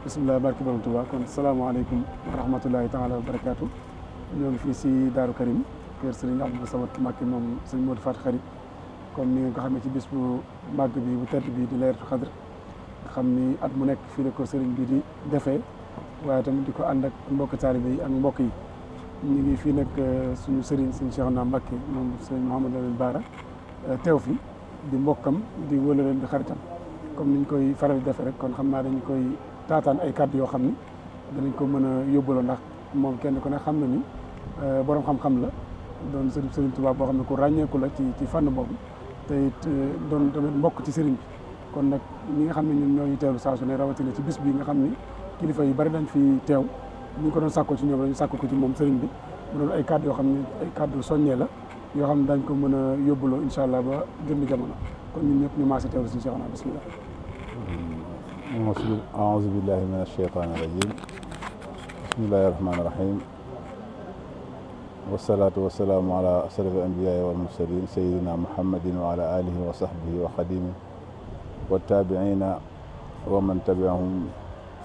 bisimilah barki borom Tuubaa kon salaamaaleykum wa rahmatullahi taala wa barakaatu ñoo ngi fii si Daaru Karim kër Serigne Abdou Samad Mbacké moom Serigne Modou Faty Khary comme ni ngeen ko xamee ci bis bu màgg bi bu tedd bi di Laylatul Qadr xam ni at mu nekk fii la ko Serigne bi di defee waaye tamit di ko ànd ak mbokk taalibe yi ak mbokk yi ñu ngi fii nag suñu Serigne Serigne Cheikhouna Mbacké moom Serigne Mouhamadou Lamine Bara teew fi di mbokkam di wëlëreem di xaritam comme niñ koy faral di defee rek kon xam naa dañ koy taataan ay kàddu yoo xam ni danañ ko mën a yóbbaloo ndax moom kenn ku ne xam na ni borom xam-xam la doon Serigne Touba boo xam ne ku ràññeeku la ci fànn boobu te it doon tamit mbokk ci Serigne bi kon nag ñi nga xam ne ñun ñooñu teewlu saa su ne rawatina ci bis bi nga xam ni kilifa yu bari dañ fi teew ñu ko doon sàkkoo ci ñoom dañu sàkko ko ci moom Serigne bi mu doon ay kàddu yoo xam ne ay kàddu soññee la yoo xam ne dañ ko mën a yóbbaloo incha allah ba jëmmi jamono kon ñun ñëpp ñu maase teewlu si Cheikhouna bismillah. أعوذ بالله من الشيطان الرجيم بسم الله الرحمن الرحيم والصلاة والسلام على أشرف الأنبياء والمرسلين سيدنا محمد وعلى آله وصحبه وخديمه والتابعين ومن تبعهم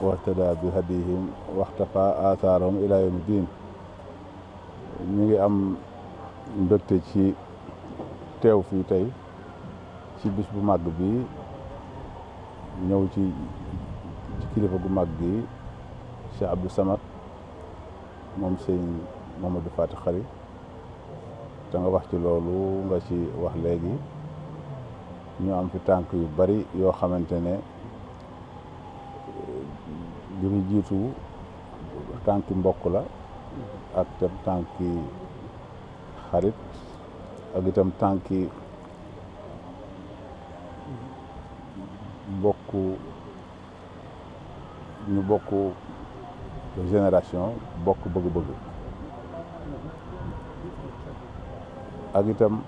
واهتدى بهديهم واختفى آثارهم إلى يوم الدين ñu ngi am mbégte ci teew fii tey ci bis bu màgg bi ñëw ci kilifa gu mag gi Cheikh Abdou Samad moom sëñ Mouhamadou Faty Khary te nga wax ci loolu nga ci wax léegi ñu am fi tànk yu bari yoo xamante ne li mu jiitu tànki mbokk la ak itam tànki xarit ak itam tànki ñu bokk génération bokk bëgg-bëgg ak itam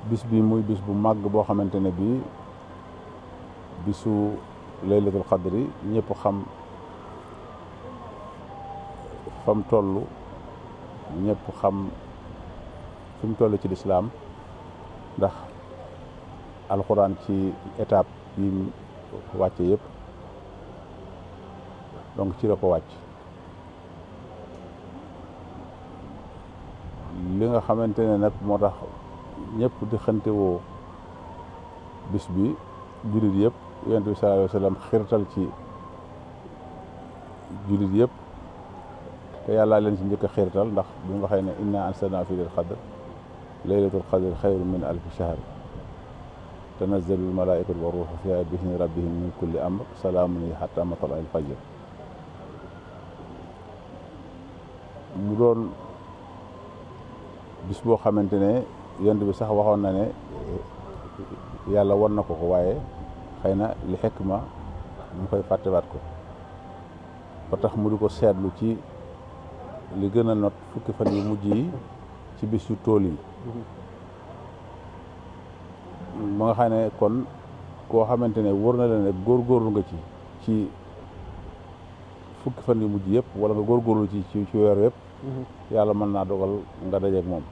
bis bi muy bis bu màgg boo xamante ne bii bisu Laylatul Qadri ñëpp xam fam toll ñëpp xam fi mu toll ci lislaam ndax alxuraan ci étape yi wàcce yëpp donc ci la ko wàcc li nga xamante ne nag moo tax ñëpp di xante woo bis bi jullit yëpp yonent bi sallallahu alayhi wa sallam xirtal ci jullit yëpp te yàllaa leen ci njëkk a xirtal ndax bi nga waxee ne inna anzalnaahu fi laylatul qadr laylatul qadr xayrun min alfi shahr tanazzalul malaa'ikatu wa ruuhu fiihaa bi izni rabbihim min kulli amr salaamun hiya hattaa matla'il fajr mu doon bis boo xamante ne yonent bi sax waxoon na ne yàlla won na ko waaye xëy na li xikma mu koy fàttewaat ko ba tax mu di ko seetlu ci li gën a not fukki fan yu mujj yi ci bis yu tool yi ma nga xam ne kon koo xamante ne wóor na la ne góorgóorlu nga ci fukki fan yu mujj yëpp wala nga góorgóorlu ci weer yëpp yàlla mën naa dogal nga dajeek moom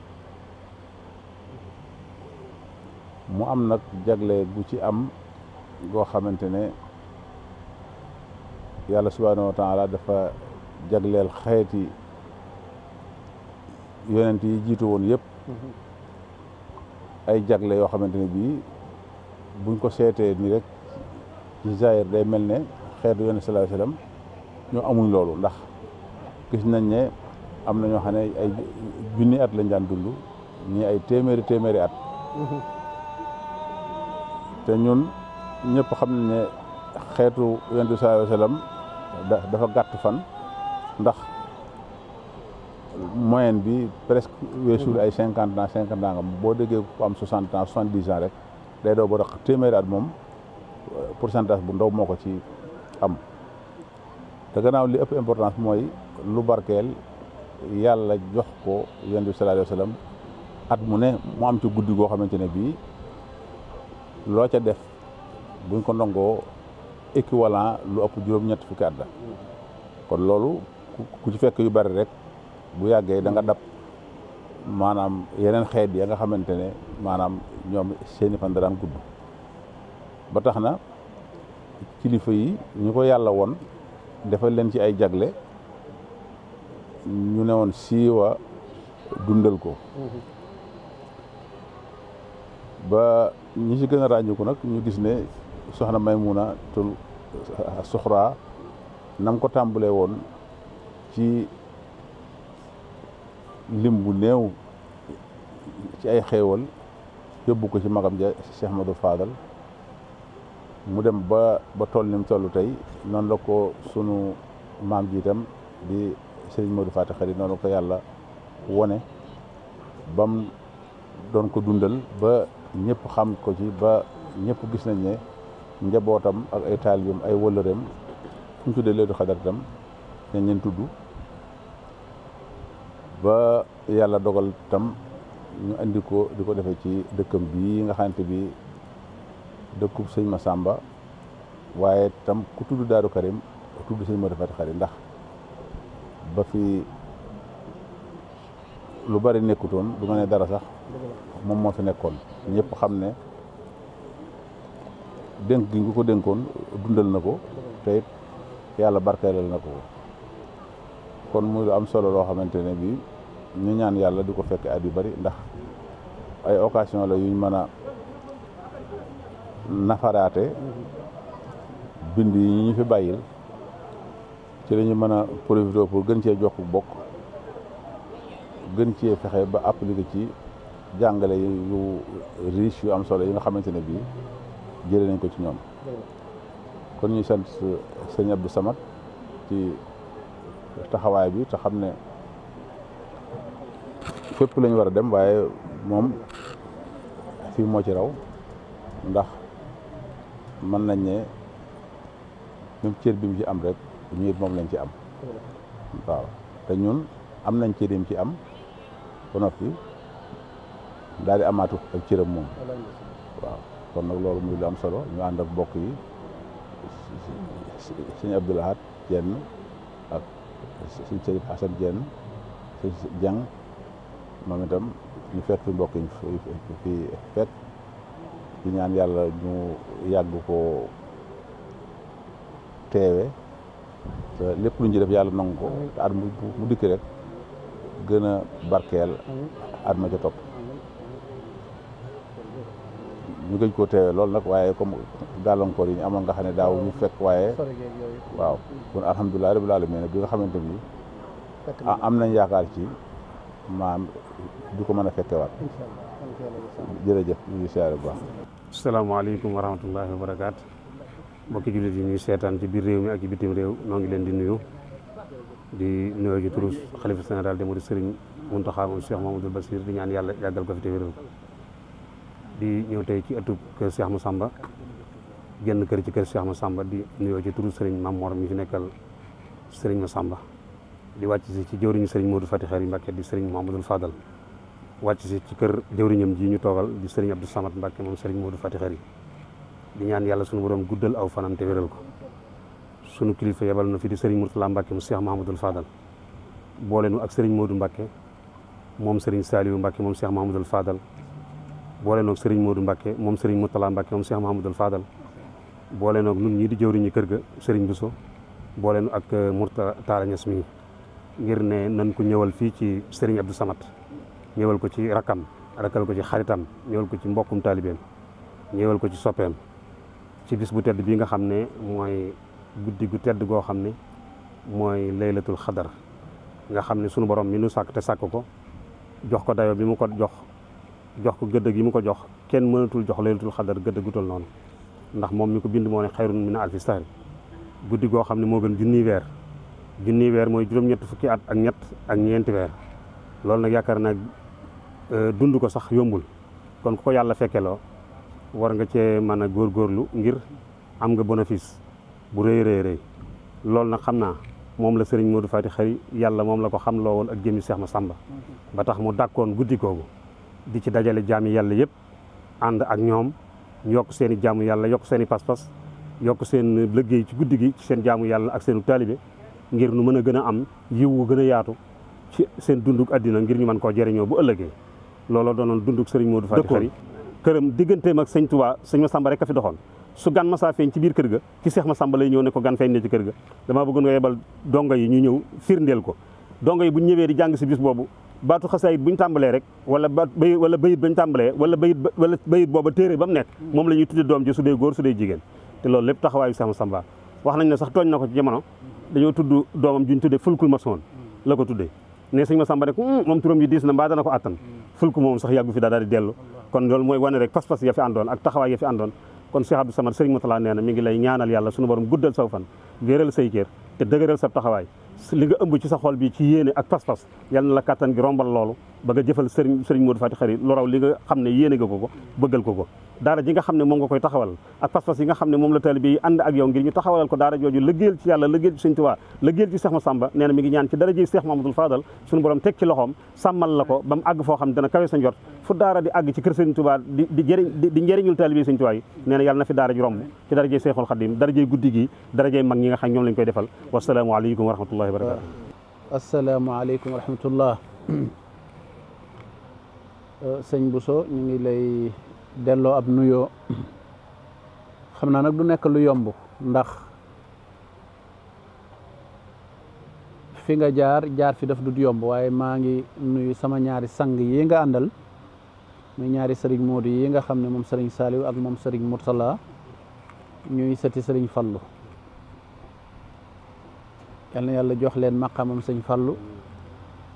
mu am nag jagle gu ci am goo xamante ne yàlla subhaanahu wa taala dafa jagleel xeeti yonent yi jiitu woon yëpp ay jagle yoo xamante ne bii buñ ko seetee ni rek ci zaahir day mel ne xeetu yonent sallallahu alayhi wasallam ñoo amuñ loolu ndax gis nañ ne am na ñoo xam ne ay junni at lañ daan dund ñii ay téeméeri at te ñun ñëpp xam nañ ne xeetu yonent bi sallallahu alayhi wasallam dafa gàtt fan ndax moyenne bi presque weesul ay 50 ans boo déggee ku am 60 ans 70 ans rek day doo ba tax téeméeri at moom pourcentage bu ndaw moo ko ci am te gannaaw li ëpp importance mooy lu barkeel yàlla jox ko yonent bi sallallahu alayhi wasallam at mu ne mu am ci guddi goo xamante ne bii loo ca def buñ ko ndongoo équivalent lu ëpp juróom-ñett fukki at la kon loolu ku ci fekk yu bari rek bu yàggee da nga dab maanaam yeneen xeet ya nga xamante ne maanaam ñoom seeni fan daan gudd ba tax na kilifa yi ñu ko yàlla woon defal leen ci ay jagle ñu ne woon siiwa dundal ko ba ñi ci gën a ràññiku nag ñu gis ne soxna Maymuna tul Suxra nam ko tàmbalee woon ci lim bu néew ci ay xéewal yóbbu ko ci magam ja Cheikh Ahmadou Fadal mu dem ba toll ni mu toll tey noonu la ko sunu maam ji itam di Serigne Modou Faty Khary noonu la ko yàlla wone bam doon ko dundal ba ñëpp xam ko ci ba ñëpp gis nañ ne njabootam ak ay taalibeem ay wëllëreem fu ñu tuddee Laylatul Qadr itam dañ leen tudd ba yàlla dogal tam ñu andi ko di ko defee ci dëkkam bii nga xamante bi dëkkub sëñ Massamba waaye tam ku tudd Daaru Karim tudd sëñ Modou Faty Khary ndax ba fi lu bari nekkutoon du ma ne dara sax moom moo fi nekkoon ñëpp xam ne dénk gi nga ko dénkoon dundal na ko te it yàlla barkeelal na ko kon muy lu am solo loo xamante ne bii ñu ñaan yàlla di ko fekk at yu bari ndax ay occasion la yuñ mën a nafaraate bind yi ñu fi bàyyil ci la ñu mën a profité pour gën cee jokk bokk gën cee fexe ba appliquer ci jàngale yu riche yu am solo yi nga xamante ne bii jëlee nañ ko ci ñoom kon ñuy sant sëñ Abdou Samad ci taxawaay bi te xam ne fépp lañu war a dem waaye moom fii moo ci raw ndax mën nañ ne même cër bi mu ci am rek ñu it moom lañ ci am waaw te ñun am nañ cër yi mu ci am ba noppi daal di amaatu ak cëram moom waaw kon nag loolu muy lu am solo ñu ànd ak mbokk yi sëñ Abdou Lahad Diène ak sëñ Sërif Hassane Diène sëñ Dieng moom itam ñu fekk fi mbokk yi fi fekk di ñaan yàlla ñu yàgg ko teewe te lépp lu ñu def yàlla nangu ko te at mu dikk rek gën a barkeel at ma ca topp ñu gëj koo teewee loolu nag waaye comme gàllankoor yi ñu amoon nga xam ne daaw ñu fekk waaye waaw kon alhamdulilah rabbil alamin bi nga xamante ni am nañ yaakaar ci maam du ko mën a fekkewaat jërëjëf ñu ngi siyaare bu baax. asalaamaaleykum wa rahmatullahi wa barakaatu mbokki jullit yi ñuy seetaan ci biir réew mi ak ci bitim réew noo ngi leen di nuyu di nuyoo ci turu xalifa général des mourides Serigne Mountakha moom Cheikh Mamadou Bassir di ñaan yàlla yàggal ko fi te wéral ko di ñëw tey ci ëttub kër Cheikh Massamba génn kër ci kër Cheikh Massamba di nuyoo ci turu Serigne Mamor mi fi nekkal Serigne Massamba di wàcc si ci jëwriñu Serigne Modou Faty Khary Mbacké di Serigne Mamadou Fadal wàcc si ci kër jëwriñam ji ñu toogal di Serigne Abdou Samad Mbacké moom Serigne Modou Faty Khary di ñaan yàlla sunu borom guddal aw fanam te wéral ko sunu kilifa yebal na fi di Serigne Mourtala Mbacké mu Cheikh Mahamadou Fadal boole nu ak Serigne Modou Mbacké moom Serigne Saliou Mbacké moom Cheikh Mahamadou Fadal boole noog Serigne Modou Mbacké moom Serigne Mourtala Mbacké moom Cheikh Mahamadou Fadal boole noog nun ñii di jëwriñu kër ga Serigne Bousso boole nu ak Mourtala Talla Niass mi ngir ne nan ko ñëwal fii ci Serigne Abdou Samad ñëwal ko ci rakkam rakkal ko ci xaritam ñëwal ko ci mbokkum taalibeem ñëwal ko ci soppeem ci bis bu tedd bii nga xam ne mooy guddi gu tedd goo xam ne mooy laylatul xadar nga xam ne sunu borom mi nu sàkk te sàkk ko jox ko dayo bi mu ko jox ko gëdd gi mu ko jox kenn mënatul jox laylatul xadar gëdd gu tol noonu ndax moom mi ko bind moo ne xayrun min alfi sahri guddi goo xam ne moo gën junniy weer mooy juróom-ñett fukki at ak ñett ak ñeenti weer loolu nag yaakaar naa dund ko sax yombul kon ku ko yàlla fekkeloo war nga cee mën a góorgóorlu ngir am nga bénéfice bu rëy loolu nag xam naa moom la Serigne Modou Faty Khary yàlla moom la ko xam loo woon ak jëmi Cheikh Massamba ba tax mu dàkkoon guddi googu di ci dajale jaami yàlla yëpp ànd ak ñoom ñu yokk seen i jaamu yàlla yokk seen i pas-pas yokk seen liggéey ci guddi gi ci seen jaamu yàlla ak seenu taalibe ngir nu mën a gën a am yiw wu gën a yaatu ci seen dunduk àddina ngir ñu mën koo jëriñoo bu ëllëgee looloo doonoon dunduk Serigne Modou Faty Khary këram digganteem ak sëñ Touba sëñ Massamba rek a fi doxoon su gan masaa feeñ ci biir kër ga ci Seex Masamba lay ñëw ne ko gan feeñ ne ci kër ga damaa bëggoon nga yebal dongo yi ñu ñëw firndeel ko dongo yi bu ñu ñëwee di jàng si bis boobu baatu xasaayit bu ñu tàmbalee rek wala bayit bañ tàmbalee wala bayit booba téere ba mu nekk moom la ñuy tudde doom ji su dee góor su dee jigéen te loolu lépp taxawaayu Seex Masamba wax nañ ne sax tooñ na ko ci jamono dañoo tudd doomam juñ tuddee fulkul masoon la ko tuddee ne Sëñ Masamba rek moom turam yi diis na mbaa dana ko attan fulku moom sax yàggu fi daal di dellu kon loolu mooy wane rek pas-pas ya fi àndoon ak taxawaay ya fi àndoon kon Cheikh Abdou Samad Sëriñ Moutalla nee na mi ngi lay ñaanal yàlla sunu borom guddal saw fan wéeral say cër te dëgëral sa taxawaay li nga ëmb ci sa xol bi ci yéene ak pas-pas yal na la kattan gi rombal loolu ba nga jëfal sëriñ Modou Fati Xari lu raw li nga xam ne yéene nga ko bëggal ko daara ji nga xam ne moom nga koy taxawal ak pas-pas yi nga xam ne moom la taalibe yi ànd ak yow ngir ñu taxawalal ko daara jooju lëggéeyal ci yàlla lëggéeyal ci Sëñ Tuubaa lëggéeyal ci Cheikh Massamba nee na mi ngi ñaan ci daraje Cheikh Mamadou Fadal suñu borom teg ci loxoom sàmmal la ko ba mu àgg foo xam ne dana kawe sa njort fu daara di àgg ci kër Sëñ Tuubaa di njëriñul taalibe yi Sëñ Tuubaa yi nee na yàlla na fi daara ji romb ci daraje Seexul Xadim daraje guddi gi daraje mag ñi nga xam ñoom lañ koy defal wasalaamu aleykum wa rahmatullahi wa barakatu asalaamaaleykum wa rahmatullah sëñ Bousso ñu ngi lay delloo ab nuyoo xam naa nag du nekk lu yomb ndax fi nga jaar fi daf du yomb waaye maa ngi nuyu sama ñaari sang yi nga àndal muy ñaari sëriñ Modou yi nga xam ne moom sëriñ Saliou ak moom sëriñ Mourtala ñuy sëti sëriñ Fallu yal na yàlla jox leen maqaamam sëñ Fallu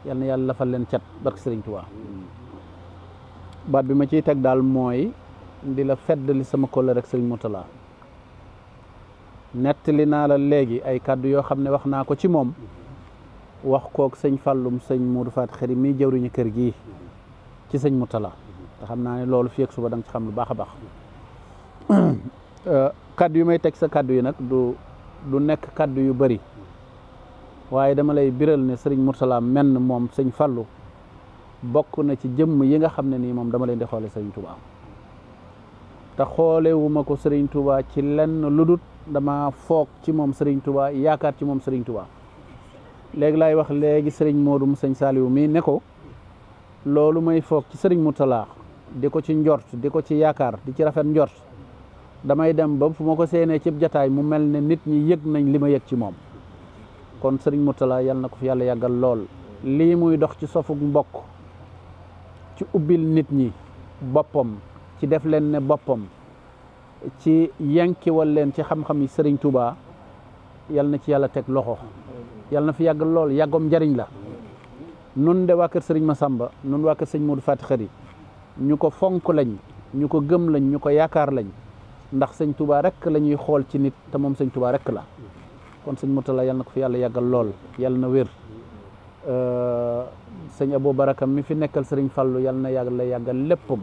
yal na yàlla lafal leen cat barke sëriñ Tuubaa baat bi ma ciy teg daal mooy di la feddali sama kóllëre rek sëriñ Mourtala nettali naa la léegi ay kàddu yoo xam ne wax naa ko ci moom wax kook sëñ Fallum sëñ Modou Fati Xari mii jëwriñu kër gii ci sëñ Mourtala te xam naa ne loolu fii ak suba da nga ci xam lu baax a baax kàddu yu may teg sa kàddu yi nag du nekk kàddu yu bari waaye dama lay biral ne sëriñ Mourtala menn moom sëñ Fallu bokk na ci jëmm yi nga xam ne nii moom dama leen di xoole sëriñ Touba te xoolewuma ko sëriñ Touba ci lenn lu dul dama foog ci moom sëriñ Touba yaakaar ci moom sëriñ Touba léegi laay wax léegi sëriñ Modou sëñ Saliou mii ne ko loolu may foog ci sëriñ Mourtala di ko ci njort di ko ci yaakaar di ci rafet njort damay dem ba fu ma ko séenee cib jataay mu mel ne nit ñi yëg nañ li ma yëg ci moom kon sëriñ Mourtala yal na ko fi yàlla yàggal lool lii muy dox ci sofug mbokk ci ubbil nit ñi boppam ci def leen ne boppam ci yankiwal leen ci xam-xam yi sëriñ Touba yal na ci yàlla teg loxo yal na fi yàggal lool yàggoom njariñ la nun de waa kër sëriñ Massamba nun waa kër sëñ Modou Fati Xari ñu ko fonk lañ ñu ko gëm lañ ñu ko yaakaar lañ ndax sëñ Touba rek la ñuy xool ci nit te moom sëñ Touba rek la kon sëñ Mourtala yal na ko fi yàlla yàggal lool yal na wér sëñ Abou Baraka mi fi nekkal sëriñ Fallu yal na yàlla yàggal léppam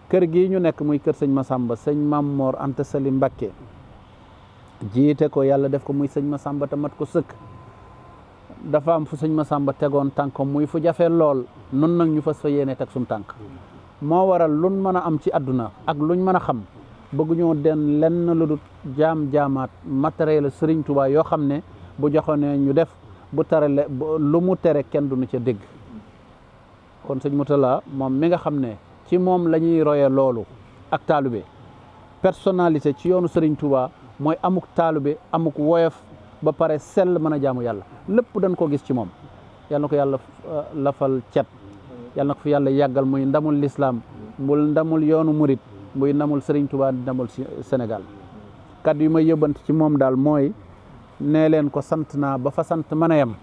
kër gii ñu nekk muy kër sëñ Massamba sëñ Mamor Anta Sali Mbakke jiite ko yàlla def ko muy sëñ Massamba te mat ko sëkk dafa am fu sëñ Massamba tegoon tànkam muy fu jafe lool nun nag ñu fas fa yéene teg suñ tànk moo waral luñ mën a am ci àdduna ak luñ mën a xam bëgguñoo den lenn lu dul jaamaat matériel sëriñ Touba yoo xam ne bu joxone ñu def bu tarale lu mu tere kenn duñu ca dégg kon sëñ Mourtala moom mi nga xam ne ci moom la ñuy roye loolu ak taalube personnalité ci yoonu sëriñ Touba mooy amuk taalube amuk woyof ba pare sell mën a jaamu yàlla lépp dañ ko gis ci moom yal na ko yàlla lafal cet yal na ko fi yàlla yàggal muy ndamul lislaam muy ndamul yoonu murit muy ndamul sëriñ Touba ndamul Sénégal kaddu yi may yëbbant ci moom daal mooy nee leen ko sant naa ba fa sant mën a yem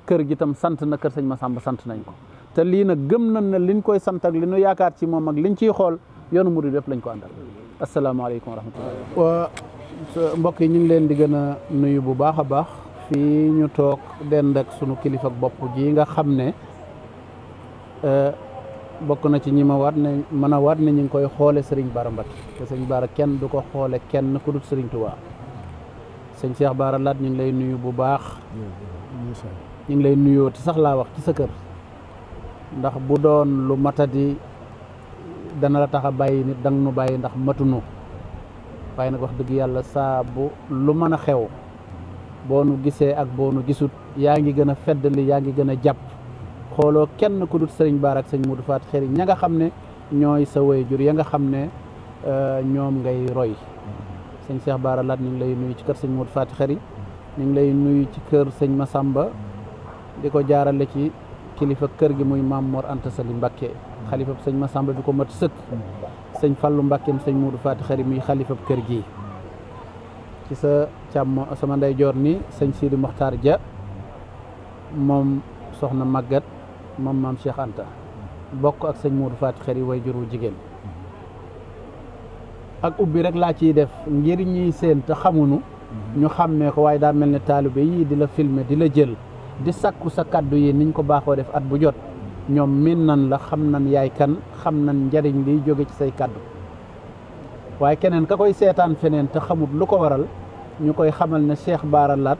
kër gi tam sant na kër sëñ Massamba sant nañ ko te lii nag gëm nañ ne liñ koy sant ak li ñu yaakaar ci moom ak liñ ciy xool yoonu murid yëpp lañ ko àndal asalaamaaleykum wa rahmatullah mbokk yi ñu ngi leen di gën a nuyu bu baax a baax fii ñu toog dend ak sunu kilifa bopp ji nga xam ne bokk na ci ñi ma waat ne mën a waat ne ñu ngi koy xoole Serigne Bara Mbacké te Serigne Bara kenn du ko xoole kenn ku dul Serigne Touba sëñ Cheikh Bara Laat ñu ngi lay nuyu bu baax ñu ngi lay nuyoo te sax laa wax ci sa kër ndax bu doon lu matadi dana la tax a bàyyi nit dang nu bàyyi ndax matunu waaye nag wax dëgg yàlla saa bu lu mën a xew boo nu gisee ak boo nu gisut yaa ngi gën a feddali yaa ngi gën a jàpp xooloo kenn ku dut sëriñ Bara ak sëñ Modou Fati Xari ña nga xam ne ñooy sa waajur ya nga xam ne ñoom ngay roy sëñ Cheikh Bara Laat ñu ngi lay nuyu ci kër sëñ Modou Fati Xari ñu ngi lay nuyu ci kër sëñ Massamba di ko jaarale ci kilifa kër gi muy Maam Mor Anta Sali Mbakke xalifa sëñ Massamba bi ko mat sëkk sëñ Fallu Mbakkeem sëñ Modou Fati Xari muy xalifa kër gi ci sa càmm sama ndeyjoor ni sëñ Sidi Mokhtar Dia moom soxna Maguette moom maam Cheikh Anta bokk ak sëñ Modou Fati Xari way juru jigéen ak ubbi rek laa ciy def ngir ñuy seen te xamuñu ñu xàmmee ko waaye daa mel ne taalibe yii di la filmer di la jël di sakku sa kaddu yi niñ ko baaxoo def at bu jot ñoom min nan la xam nan yaay kan xam nan njariñ liy jóge ci say kaddu waaye keneen ka koy seetaan feneen te xamut lu ko waral ñu koy xamal ne Cheikh Bara Laat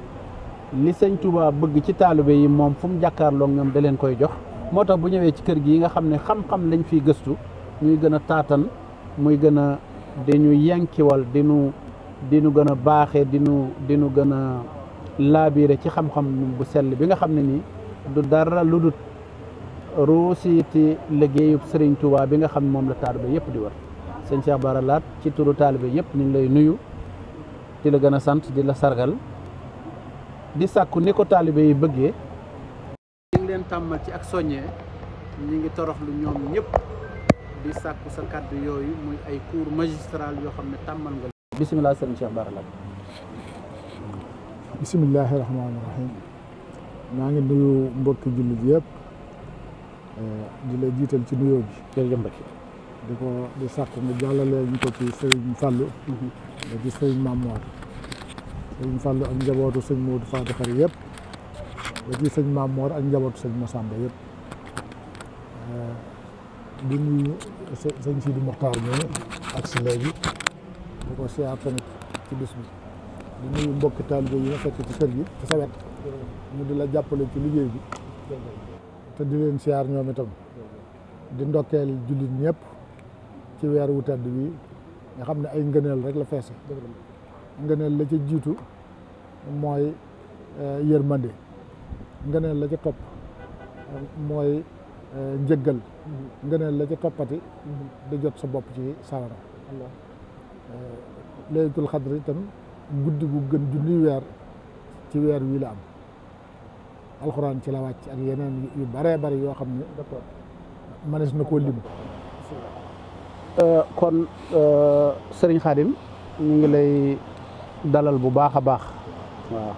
li sëñ Touba bëgg ci taalibe yi moom fu mu jàkkaarloog ñoom da leen koy jox moo tax bu ñëwee ci kër gi yi nga xam ne xam-xam lañ fiy gëstu ñuy gën a taatan muy gën a diñu yenkiwal dinu gën a baaxee dinu gën a laabiire ci xam-xam bu sell bi nga xam ne nii du dara lu dut ruusiiti liggéeyub Sëriñ Touba bi nga xam ne moom la taalibe yëpp di war sëñ Cheikh Bara Laat ci turu taalibe yëpp ñu ngi lay nuyu di la gën a sant di la sargal di sàkku ni ko taalibe yi bëggee ñu ngi leen tàmmal ci ak soññee ñu ngi toroxlu ñoom ñëpp di sàkku sa kàddu yooyu muy ay cours magistral yoo xam ne tàmmal nga bisimilah sëñ Cheikh Bara Laat bisimillahi rahmaani rahim maa ngi nuyu mbokki jullit yëpp di la jiital ci nuyoo bi jërëjëf Mbacke di sàkku nga jàllale ñu ko ci sëriñ Fallou da ci sëriñ Mamour sëriñ Fallou ak njabootu sëñ Modou Fati Xari yëpp da ci sëñ Mamour ak njabootu sëñ Massamba yëpp di nuyu sëñ Sidi Mokhtar ñooñu ak si léegi di ko siyaar tamit ci bis bi di nuyu mbokki taalibe yi nga fekk ci kër gi ci sa wet ñu di la jàppale ci liggéey bi te di leen siyaar ñoom itam di ndokkeel jullit ñëpp ci weer wu tedd bi nga xam ne ay ngëneel rek la feese ngëneel la ca jiitu mooy yërmande ngëneel la ca topp mooy njëggal ngëneel la ca toppati di jot sa bopp ci sawara laylatul xadr itam guddi gu gën junniy weer ci weer wii la am alxuraan ci la wàcc ak yeneen yu baree bari yoo xam ne manees na koo lim kon sëriñ Khadim ñu ngi lay dalal bu baax a baax waaw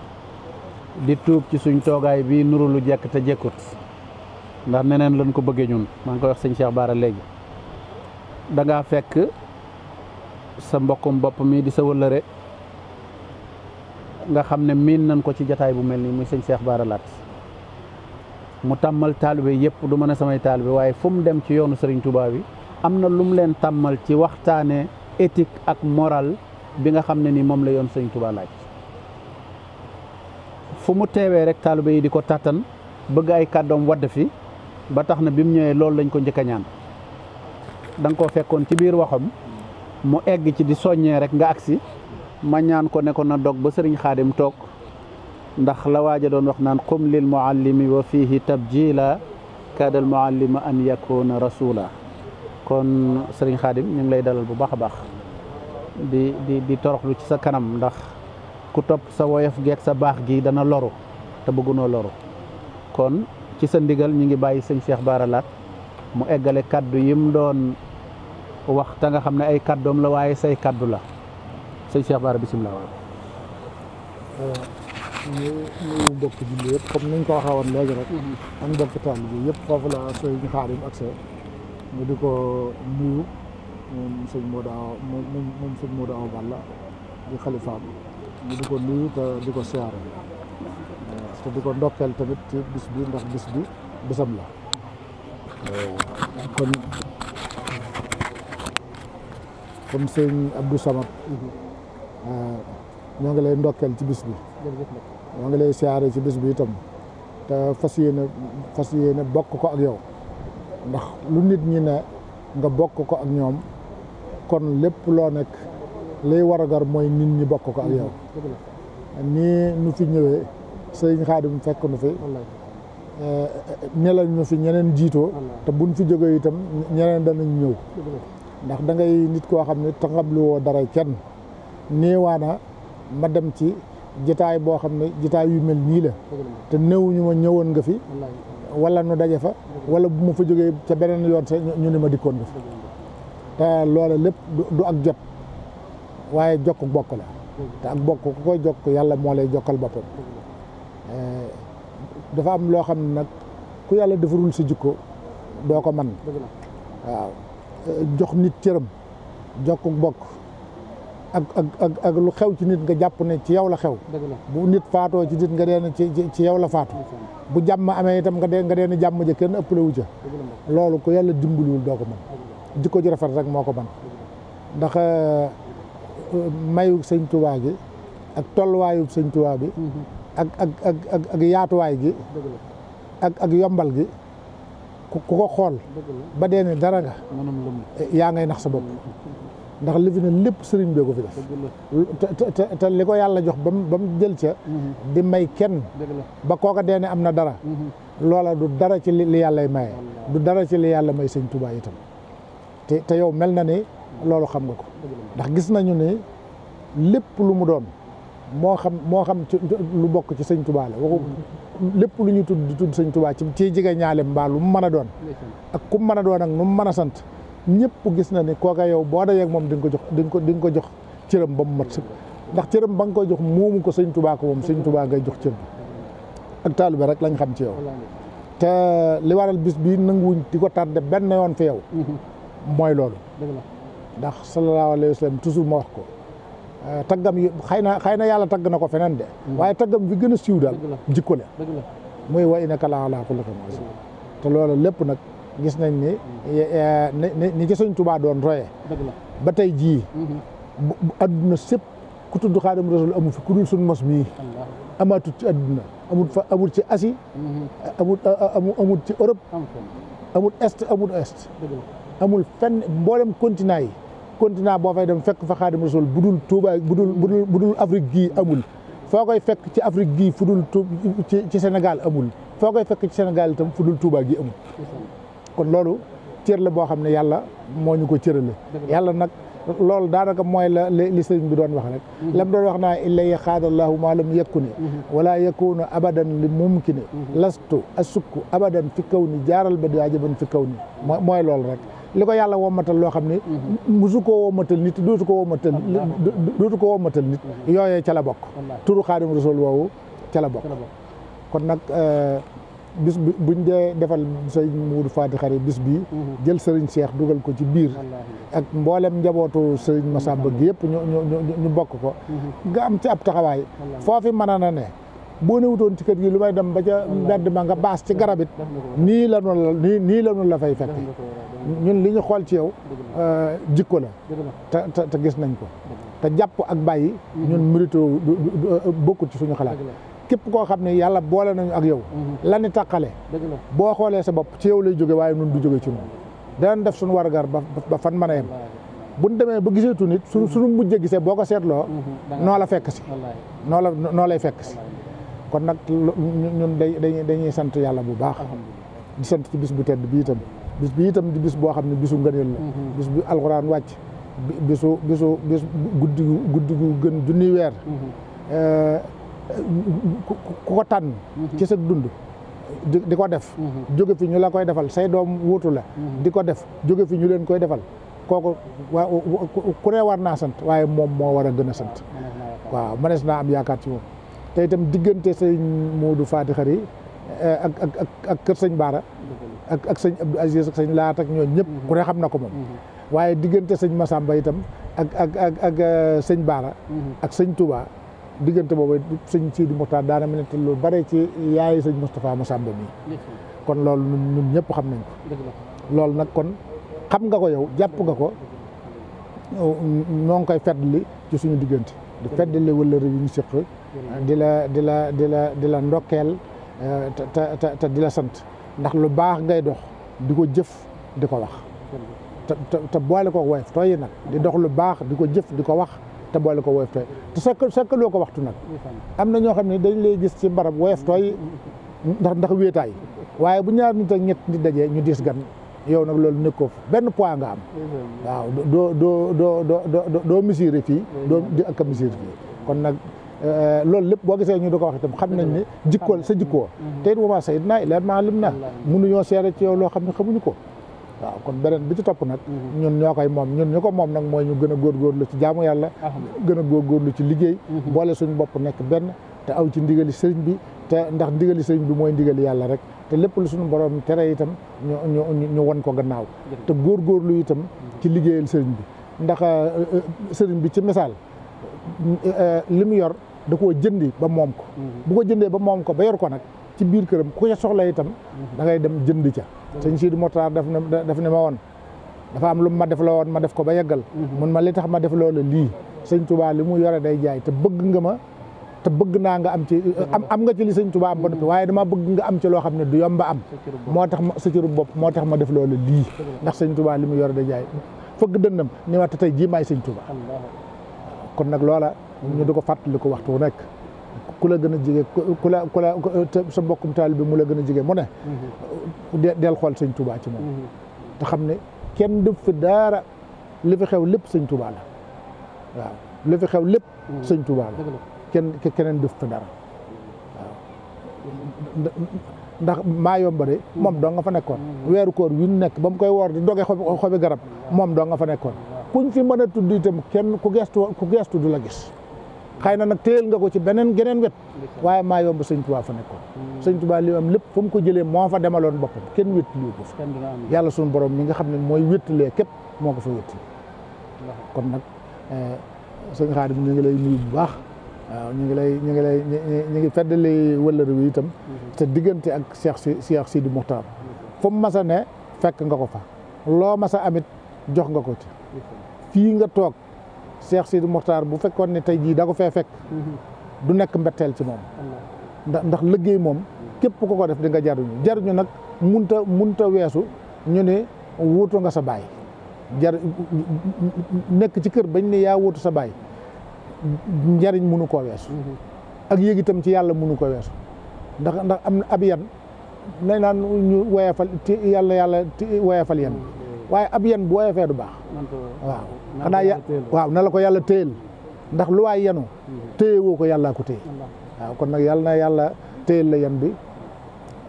di tuub ci suñ toogaay bi nuru lu jekk te jekkut ndax neneen lañ ko bëggee ñun maa ngi koy wax sëñ Cheikh Bara léegi da ngaa fekk sa mbokkum bopp mi di sa wëllëre nga xam ne miin nañ ko ci jataay bu mel nii muy sëñ Cheikh Bara Laat mu tàmmal taalibe yëpp du mën a samay taalibe waaye fu mu dem ci yoonu Serigne Touba bi am na lu mu leen tàmmal ci waxtaane éthique ak moral bi nga xam ne ni moom la yoon Serigne Touba laaj fu mu teewee rek taalibe yi di ko tàttan bëgg ay kàddoom wadd fi ba tax na bi mu ñëwee loolu lañ ko njëkk a ñaan da nga koo fekkoon ci biir waxam mu egg ci di soññee rek nga agsi ma ñaan ko ne ko na dog ba Serigne Khadim toog ndax la waaja doon wax naan qum lil muallimi wa fihi tabjila kaadal muallima an yakuna rasula kon Serigne Khadim ñu ngi lay dalal bu baax a baax di toroxlu ci sa kanam ndax ku topp sa woyof geeg sa baax gi dana loru te bëggunoo loru kon ci sa ndigal ñu ngi bàyyi sëñ Cheikh Bara Laat mu eggale kaddu yim doon wax te nga xam ne ay kaddoom la waaye say kaddu la sëñ Cheikh Bara bisimilah. ñu nuyu mbokki julli yëpp comme niñ ko waxee woon léegi rek ak mbokki taalibe bi yëpp foofu la sëñ Khadim accès ñu di ko nuyu moom sëñ Modou Awa Balla di xalifaam ñu di ko nuyu te di ko siyaare te di ko ndokkeel tamit ci bis bi ndax bis bi bisam la kon sëñ Abdou Samad ñoo ngi lay ndokkeel ci bis bi ñoo ngi lay siyaare ci bis bi itam te fas yéene bokk ko ak yow ndax lu nit ñi ne nga bokk ko ak ñoom kon lépp loo nekk liy waragar mooy nit ñi bokk ko ak yow nii nu fi ñëwee sëñ Khadim fekk nu fi ne la ñu fi ñeneen jiitoo te buñ fi jógee itam ñeneen danañ ñëw ndax da ngay nit koo xam ne tangam lu woo dara kenn néewaana ma dem ci jitaay boo xam ne jitaay yu mel nii la te néewuñu ma ñëwoon nga fi wala nu daje fa wala bu ma fa jógee ca beneen yoon sa ñu ne ma dikkoon nga fi te loola lépp du ak jot waaye jokk bokk la te ak bokk ku koy jokk yàlla moo lay jokkal boppam dafa am loo xam ne nag ku yàlla defarul sa jikko doo ko man waaw jox nit cëram jokk bokk ak lu xew ci nit nga jàpp ne ci yow la xew bu nit faatoo ci nit nga deen ci yow la faatu bu jàmm amee itam nga deen jàmm ja kenn ëppale wu ca loolu ku yàlla dimbaliwul doo ko mën jikko ji rafet rek moo ko mën ndax mayu sëñ Tuubaa gi ak tolluwaayu sëñ Tuubaa bi ak yaatuwaay gi ak yombal gi ku ko xool ba dee ne dara nga yaa ngay nax sa bopp ndax li fi ne lépp sëriñ bee ko fi def te li ko yàlla jox ba mu jël ca di may kenn ba kooka dee ne am na dara loola du dara ci li yàllay maye du dara ci li yàlla may sëñ Tuubaa itam te yow mel na ni loolu xam nga ko ndax gis nañu ni lépp lu mu doon moo xam ci lu bokk ci sëñ Tuubaa la waxu lépp lu ñu tudd di tudd sëñ Tuubaa ci jige ñaale mbaa lu mu mën a doon ak ku mu mën a doon ak nu mu mën a sant ñëpp gis na ni kooka yow boo dajee ak moom di nga ko jox cëram ba mu mat sëkk ndax cëram ba nga koy jox moomu ko sëñ Tuubaa ko moom sëñ Tuubaa ngay jox cëram ak taalibe rek lañ xam ci yow te li waral bis bii nanguwuñ di ko tardé benn yoon fi yow mooy loolu ndax sallallahu alayhi wa sallam toujours ma wax ko taggam yi xëy na yàlla tagg na ko feneen de waaye taggam bi gën a siiw daal jikko la muy wa innaka la ala xuluqin aziim te loolu lépp nag gis nañ ni ci sëñ Tuubaa doon roye ba tey jii adduna sépp ku tudd Xaadimu Rasuul amu fi ku dul suñ mos mii amaatut ci adduna amul ci Asie amul ci Europe amul est amul ouest amul fenn mboolem continent yi continent boo fay dem fekk fa Xaadimu Rasuul bu dul Tuubaa bu dul Afrique gii amul foo koy fekk ci Afrique gii fu dul ci Sénégal amul foo koy fekk ci Sénégal itam fu dul Tuubaa gi amul kon loolu cër la boo xam ne yàlla moo ñu ko cërale yàlla nag loolu daanaka mooy li sëriñ bi doon wax rek lam doon wax naa illay xaadallahu maa lam yakuni wala yakunu abadan li mumkini lastu asukku abadan fi kaw ni jaaral ba daajaban fi kaw ni mooy loolu rek li ko yàlla wommatal loo xam ne musu koo wommatal nit dootu ko wommatal nit yooyee ca la bokk turu Xaadimu Rasuul woowu ca la bokk kon nag bis bi buñ dee defal sëriñ Muudu Faati Xari bis bii jël sëriñ Cheikh dugal ko ci biir ak mboolem njabootu sëriñ Massamba gi yëpp ñu bokk ko nga am ci ab taxawaay foofi mën na ne boo newutoon ci kër gi lu may dem ba ca mbedd ma nga baas ci garabit nii la noonu la fay fekk ñun li ñu xool ci yow jikko la te gis nañ ko te jàpp ak bàyyi ñun mérito bokkul ci suñu xalaat képp koo xam ne yàlla boole nañu ak yow la ni tàqale boo xoolee sa bopp ci yow lay jóge waaye nun du jóge ci noonu danañ def suñu wargar ba fan mën a yem buñ demee ba giseetu nit suñu mujjee gisee boo ko seetloo noo la fekk si noo lay fekk si kon nag ñun dañuy sant yàlla bu baax di sant ci bis bu tedd bi itam bis bi itam di bis boo xam ne bisu ngëneel la bis bi alxuraan wàcc bis guddi gu gën junni weer ku ko tànn ci sa dund di ko def jóge fi ñu la koy defal say doom wuutu la di ko def jóge fi ñu leen koy defal kooku ku ne war naa sant waaye moom moo war a gën a sant waaw mënees naa am yaakaar ci moom te itam diggante sëñ Muudu Faati Xari ak kër sëñ Baara ak sëñ Abdou Aziz ak sëñ Laat ak ñooñu ñëpp ku ne xam na ko moom waaye diggante sëñ Massamba itam ak sëñ Baara ak sëñ Touba diggante boobu sëñ Sidi Muxtaar daana mu nett lu bare ci yaay sëñ Moustapha Massamba mi kon loolu ñun ñëpp xam nañ ko loolu nag kon xam nga ko yow jàpp nga ko ñoo ngi koy feddali ci suñu diggante di feddali wala réew yi ñu séq di la ndokkeel te di la sant ndax lu baax ngay dox di ko jëf di ko wax te boole ko woyof tooy nag di dox lu baax di ko jëf di ko wax te boole ko woyof tooy te sakk loo ko waxtu nag am na ñoo xam ne dañ lay gis ci barab woyof tooy ndax wéetaay waaye bu ñaar nit ak ñett nit dajee ñu diis gan yow nag loolu nekkoo fa benn poids nga am waaw doo mesurer fii doo di ak a mesurer fii kon nag loolu lépp boo gisee ñu da ko wax itam xam nañ ne jikkool sa jikkoo te it wama sayid naa ilaa maa lim na mënuñoo seere ci yow loo xam ne xamuñu ko waaw kon beneen bi ci topp nag ñun ñoo koy moom ñun ñu ko moom nag mooy ñu gën a góorgóorlu ci jaamu yàlla gën a góorgóorlu ci liggéey boole suñu bopp nekk benn te aw ci ndigali sëriñ bi te ndax ndigali sëriñ bi mooy ndigali yàlla rek te lépp lu suñu borom tere itam ñu won ko gannaaw te góorgóorlu itam ci liggéeyal sëriñ bi ndax sëriñ bi ci misaal li mu yor da koo jëndi ba moom ko bu ko jëndee ba moom ko ba yor ko nag ci biir këram ku ca soxla itam da ngay dem jënd ca sëñ Sidi Mokhtar daf ne ma woon dafa am lu ma def la woon ma def ko ba yeggal mun ma li tax ma def loola lii sëñ Touba li mu yore day jaay te bëgg nga ma te bëgg naa nga am ci am nga ci li sëñ Touba am ba noppi waaye dama bëgg nga am ci loo xam ne du yomba am moo tax ma sa cëru bopp moo tax ma def loola lii ndax sëñ Touba li mu yore day jaay fëgg dënnam ni ma te tey jii maay sëñ Touba kon nag loola ñu di ko fàttali ko waxtu nekk ku la gën a jege ku la sa mbokkum taal bi mu la gën a jege mu ne del xool sëñ Touba ci moom te xam ne kenn du fi daara li fi xew lépp sëñ Touba la waaw li fi xew lépp sëñ Touba la keneen du fi dara waaw ndax maa yomba de moom doo nga fa nekkoon weeru koor wi nekk ba mu koy woor di doge xobi garab moom doo nga fa nekkoon kuñ fi mën a tudd itam kenn ku geestu du la gis xëy na nag téyel nga ko ci geneen wet waaye maa yomb sëñ Touba fa nekkoon sëñ Touba li am lépp fu mu ko jëlee moo fa demaloon boppam kenn wéttali ko fa yàlla suñu borom mi nga xam ne mooy wéttalee képp moo ko fa wéttali kon nag sëñ Xaadim ñu ngi lay nuyu bu baax waaw ñu ngi feddali wëllëre wi itam te diggante ak Cheikh Sidi Mokhtar fu mu mas a ne fekk nga ko fa loo mas a amit jox nga ko ci fii nga toog Cheikh Sidi Mokhtar bu fekkoon ne tey jii da ko fee fekk du nekk mbetteel ci moom ndax liggéey moom képp ku ko def di nga jariñu nag munta weesu ñu ne wuutu nga sa baay nekk ci kër bañ ne yaa wuutu sa baay njariñ mënu koo weesu ak yéeg itam ci yàlla mënu ko weesu ndax am na ab yan nañ naan ñu woyefal yàlla woyefal yan waaye ab yan bu woyefee du baax waaw xanaa waaw na la ko yàlla téyel ndax lu waay yenu téye woo ko yàllaa ko téye waaw kon nag yàlla na yàlla téyel la yan bi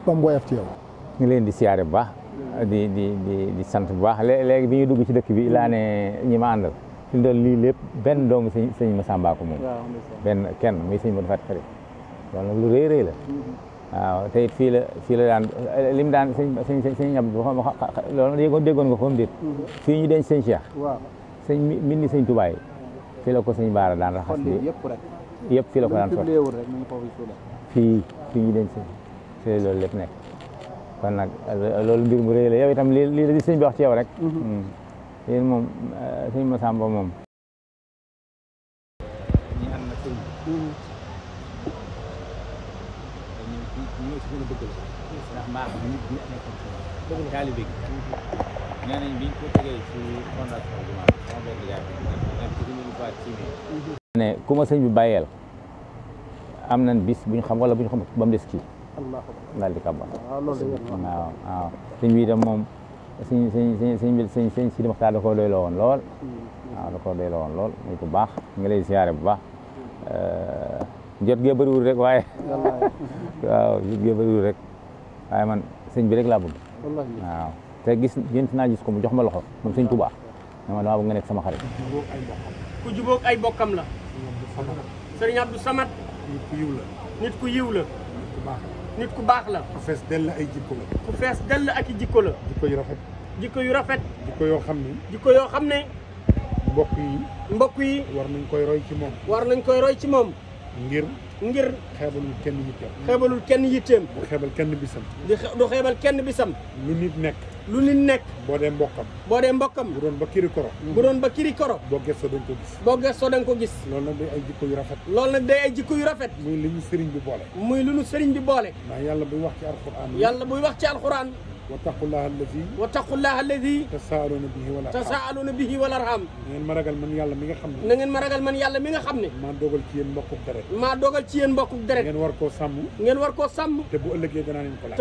ba mu woyef ci yow ngi leen di siyaare bu baax di sant bu baax léegi bi ñuy dugg ci dëkk bi laa ne ñi ma àndal fi mu doon lii lépp benn doomu sëñ Massamba ko moom benn kenn muy sëñ Modou Faty Khary loolu nag lu rëy rëy la waaw te it fii la daan li mu daan sëñ ñab loolu déggoon nga ko am déet fii ñu denc sëñ Cheikh sëñ mbindi sëñ Touba yi fii la ko sëñ Baara daan raxas yëpp fii la ko daan sotti fii ñu denc fii loolu lépp nekk kon nag loolu mbir mu rëy la yow itam lii la di sëñ bi wax ci yow rek yéen moom sëñ Massamba moom ñi ànd na sëñ ñoo si gën a bëgg ndax maa xam nit ñi nekkoon taalibe gi nee nañ biñ ko tegee ci fondation jumaa sama benn jaay ne ku ma sëñ bi bàyyeel am nañ bis buñ xam wala buñ xam ba mu des kii daal di kàbbar waaw sëñ bi itam moom sëñ Sidi Mokhtar da koo doyloo woon lool waaw da koo doyloo woon lool muy ku baax nga lay siyaare bu baax jot gee bëriwul rek waaye waaw jot gee bëriwul rek waaye man sëñ bi rek laa bëgg waaw te gént naa gis ko mu jox ma loxo moom sëñ Touba dama bëgg nga nekk sama xarit ku jubóog ay bokkam la sëriñ Abdou Samad nit ku yiw la nit ku baax la ku fees dell ay jikko la ku fees dell ak i jikko la jikko yu rafet jikko yu rafet jikko yoo xam ni mbokk yi war nañ koy roy ci moom ngir xeebalul kenn yitteem du xeebal kenn bisam du xeebal kenn bisam lu nit nekk boo dee mbokkam bu doon ba kiri koro boo gëstoo dañ ko gis loolu nag day ay jikko yu rafet muy li ñu sëriñ bi boole ndax yàlla buy wax ci alxuraan wattaqullaha alladi tasaaluna bihi wal arham ngeen ma ragal man yàlla mi nga xam ne na ngeen ma ragal man yàlla mi nga xam ne maa dogal ci yéen mbokkuk deret ngeen war koo sàmm te bu ëllëgee danaa leen ko laaj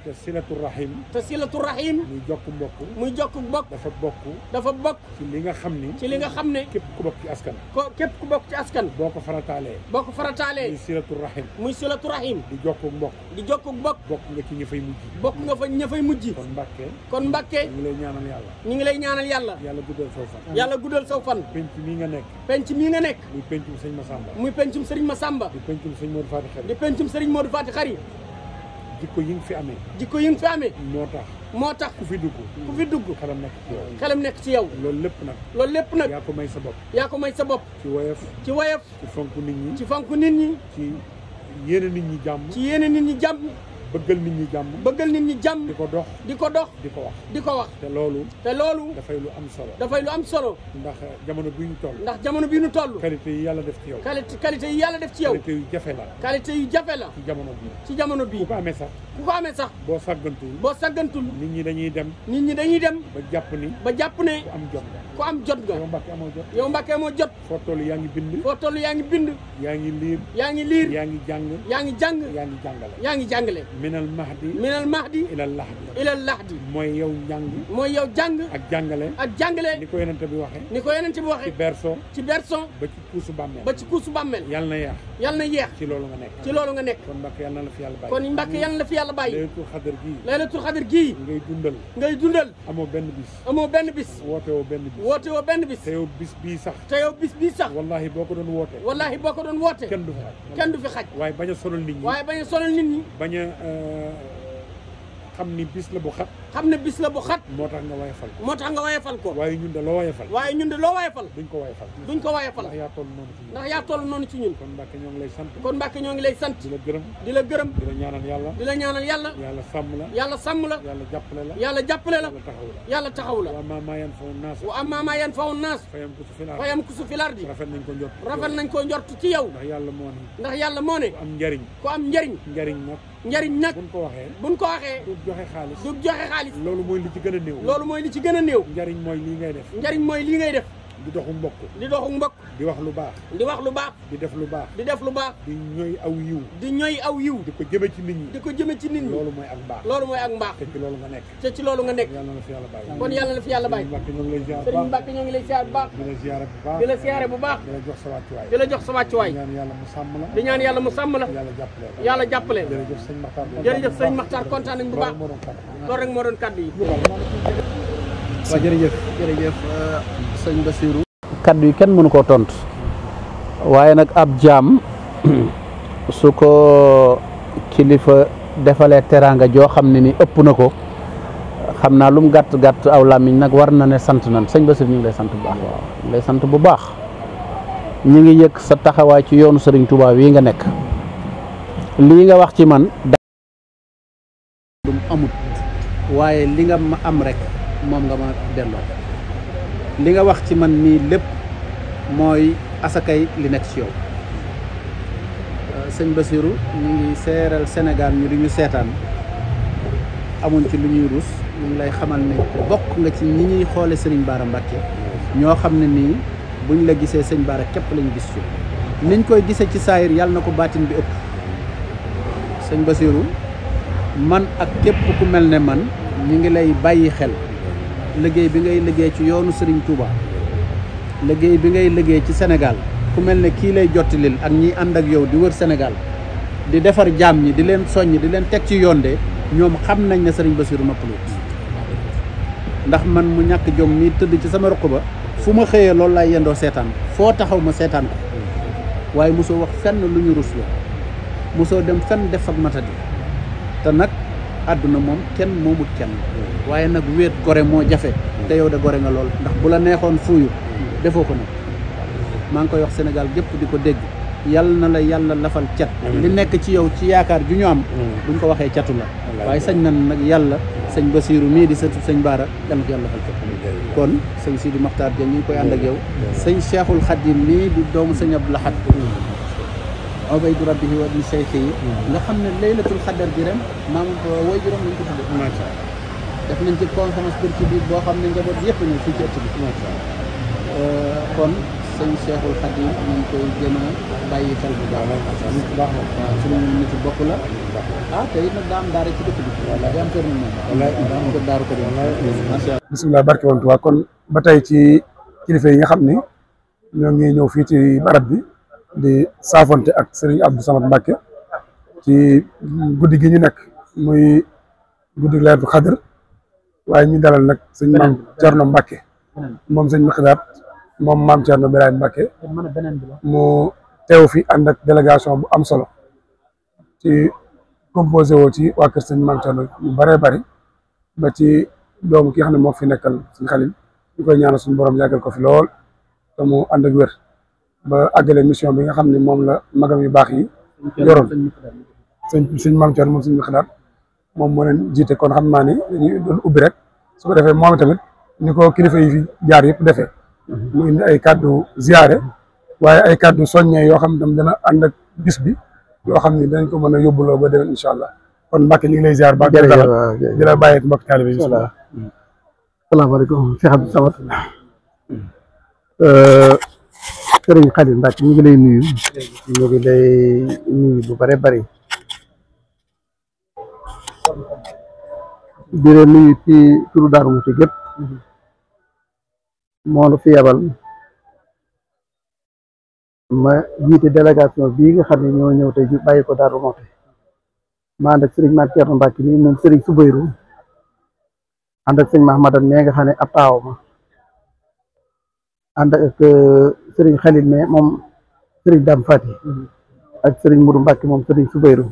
te silatu rahim muy jokk mbokk dafa bokk ci li nga xam ne képp ku bokk ci askan boo ko farataalee muy silatu rahim di jokk mbokk bokk nga ci ña fay mujj kon Mbàkke ñu ngi lay ñaanal yàlla yàlla guddal saw fan penc mii nga nekk muy pencum sëriñ Massamba di pencum sëriñ Modou Fati Khari jikko yi nga fi amee moo tax ku fi dugg xelam nekk ci yow loolu lépp nag yaa ko may sa bopp ci woyof ci fonk nit ñi ci yéene nit ñi jàmm bëggal nit ñi jàmm di ko dox di ko wax te loolu dafay lu am solo ndax jamono bi ñu toll qualité yi yàlla def ci yow qualité yu jafe la ci jamono bi ku ko amee sax boo sàggantul nit ñi dañuy dem ba jàpp ne ku am jot nga yow Mbàkke amoo jot foo toll yaa ngi bind yaa ngi liir yaa ngi jàng yaa ngi jàngale minal mahdi ilal lahdi mooy yow jàng ak jàngale ni ko yonent bi waxee ci berceau ba ci kuusu bàmmeel yàlla na yeex ci loolu nga nekk kon Mbàkke yàlla na la fi yàlla bàyyi laylatul xadar gii ngay dundal amoo benn bis woote woo benn bis te yow bis bii sax wallahi boo ko doon woote kenn du fi xaj waaye bañ a sonal nit ñi bañ a xam ni bis la bu xat moo tax nga wayefal ko waaye ñun de loo wayefal duñ ko wayefal ndax yaa toll noonu ci ñun kon Mbàkke ñoo ngi lay sant di la gërëm di la ñaanal yàlla yàlla sàmm la yàlla jàppale la yàlla taxaw la wa amma ma yanfa'u naas fayamkusu fil ardi rafet nañ ko njort ci yow ndax yàlla moo ne ku am njariñ nag buñ ko waxee du joxe xaalis loolu mooy li ci gën a néew njariñ mooy lii ngay def di doxu mbokk di wax lu baax di def lu baax di ñooy aw yiw di ko jëme ci nit ñi loolu mooy ak mbaax te ci loolu nga nekk kon yàlla na fi yàlla bàyyi Sëriñ Mbàkke ñoo ngi lay ziar bu baax di la siyaare bu baax di la jox sa wàccuwaay di ñaan yàlla mu sàmm la yàlla jàppale jërëjëf Sëriñ Maxtaar kontaan nañ bu baax loolu rek moo doon kàddu yi waaw jërëjëf sëñ Bassirou kaddu yi kenn mënu koo tontu waaye nag ab jaam su ko kilifa defalee teraanga joo xam ne ni ëpp na ko xam naa lu mu gàtt aw làmmiñ nag war na ne sant nan sëñ Bassirou ñu ngi lay sant bu baax ñu lay sant bu baax ñu ngi yëg sa taxawaay ci yoonu Sëriñ Tuubaa wi nga nekk lii nga wax ci man dum amut waaye li nga ma am rek moom nga ma delloo li nga wax ci man nii lépp mooy asakay li nekk ci yow sëñ Bassirou ñu ngi seeral Sénégal ñu di ñu seetaan amuñ ci lu ñuy ruus ñu ngi lay xamal ne bokk nga ci ñi ñuy xoole Sëriñ Bara Mbàkke ñoo xam ne nii buñ la gisee sëñ Bara képp lañu gis ci niñ koy gisee ci saayir yàlla na ko baatin bi ëpp sëñ Bassirou man ak képp ku mel ne man ñu ngi lay bàyyi xel liggéey bi ngay liggéey ci yoonu Serigne Touba liggéey bi ngay liggéey ci Sénégal ku mel ne kii lay jottilil ak ñi ànd ak yow di wër Sénégal di defar jaam ñi di leen soññ di leen teg ci yoon de ñoom xam nañ ne Serigne Bassirou noppalu ndax man mu ñàkk jom mi tëdd ci sama roq ba fu ma xëyee loolu laay yendoo seetaan foo taxaw ma seetaan ko waaye mosoo wax fenn lu ñu rus la mosoo dem fenn def ak matadi te nag àdduna moom kenn moomut kenn waaye nag wéet gore moo jafe te yow de gore nga lool ndax bu la neexoon fuuyu defoo ko nag maa ngi koy wax Sénégal gépp di ko dégg yàlla na la yàlla lafal cat li nekk ci yow ci yaakaar ju ñu am buñ ko waxee catu la waaye sañ nan nag yàlla sëñ Bassirou mii di sëtu sëñ Bara yàlla ko yàlla lafal cat kon sëñ Sidi Mokhtar Dieng ñu ngi koy ànd ak yow sëñ Cheikhul Khadim mii di doomu sëñ Abdou Lahad Ubaydu Rabbihi wa ibn Cheikh yi nga xam ne laylatul xadar ji ren maam woy juróom lañ ko tudde macha allah def nañ ci conférence bir ci biir boo xam ne njaboot yëpp ñu fii ci ëtt bi macha allah kon sëñ Cheikhul Khadim ñu ngi koy gën a bàyyi xel bu baax nit ku baax la waaw suñu nit bopp la te it nag daa am daara ci dëkk bi daa am kër moom daa am kër daaru ko di macha allah bisimilah barke woon Tuubaa kon ba tey ci kilifa yi nga xam ni ñoo ngi ñëw fii ci barab bi di saafonte ak Serigne Abdou Samad Mbacké ci guddi gi ñu nekk muy guddi Laylatul Qadr waaye ñu dalal nag sëñ Maam Thierno Mbacké moom sëñ Miqdaad moom Maam Thierno Birahim Mbacké mu teew fi ànd ak délégation bu am solo ci composé woo ci waa kër sëñ Maam Thierno yu bëree bëri ba ci doomu ki nga xam ne moo fi nekkal suñu Xalil ñu koy ñaanal suñu borom yàggal ko fi lool te mu ànd ak wér ba àggale mission bi nga xam ne moom la magam yu baax yi yoroon sëñ Maam Thierno moom sëñ Miqdaad moom moo leen jiite kon xam naa ni dañuy doon ubbi rek su ko defee moom tamit ni ko kilifa yi fi jaar yëpp defee mu indi ay kàddu ziyaare waaye ay kàddu soññee yoo xam ne tam dana ànd ak bis bi yoo xam ne danañ ko mën a yóbbuloo ba déwén incha allah kon Mbacké ñu ngi lay ziar baax di la bàyyi ak mbokk taalibe bi bismillah salaamaaleykum Cheikh Abdou Samad Sëriñ Xalil Mbacké ñu ngi lay nuyu bu bare bari di la nuyu ci turu Daaru Muxti gépp moo nu fi yabal ma jiite délégation bii nga xam ne ñoo ñëw tey bàyyi ko Daaru Muxti ma ànd ak sëriñ Maam Thierno Mbacké nii moom sëriñ Subayru ànd ak sëriñ Mahamadan mee nga xam ne ab taaw ma ànd ak sëriñ Xalil mais moom sëriñ Dam Fati ak sëriñ Mudu Mbacké moom sëriñ Subayru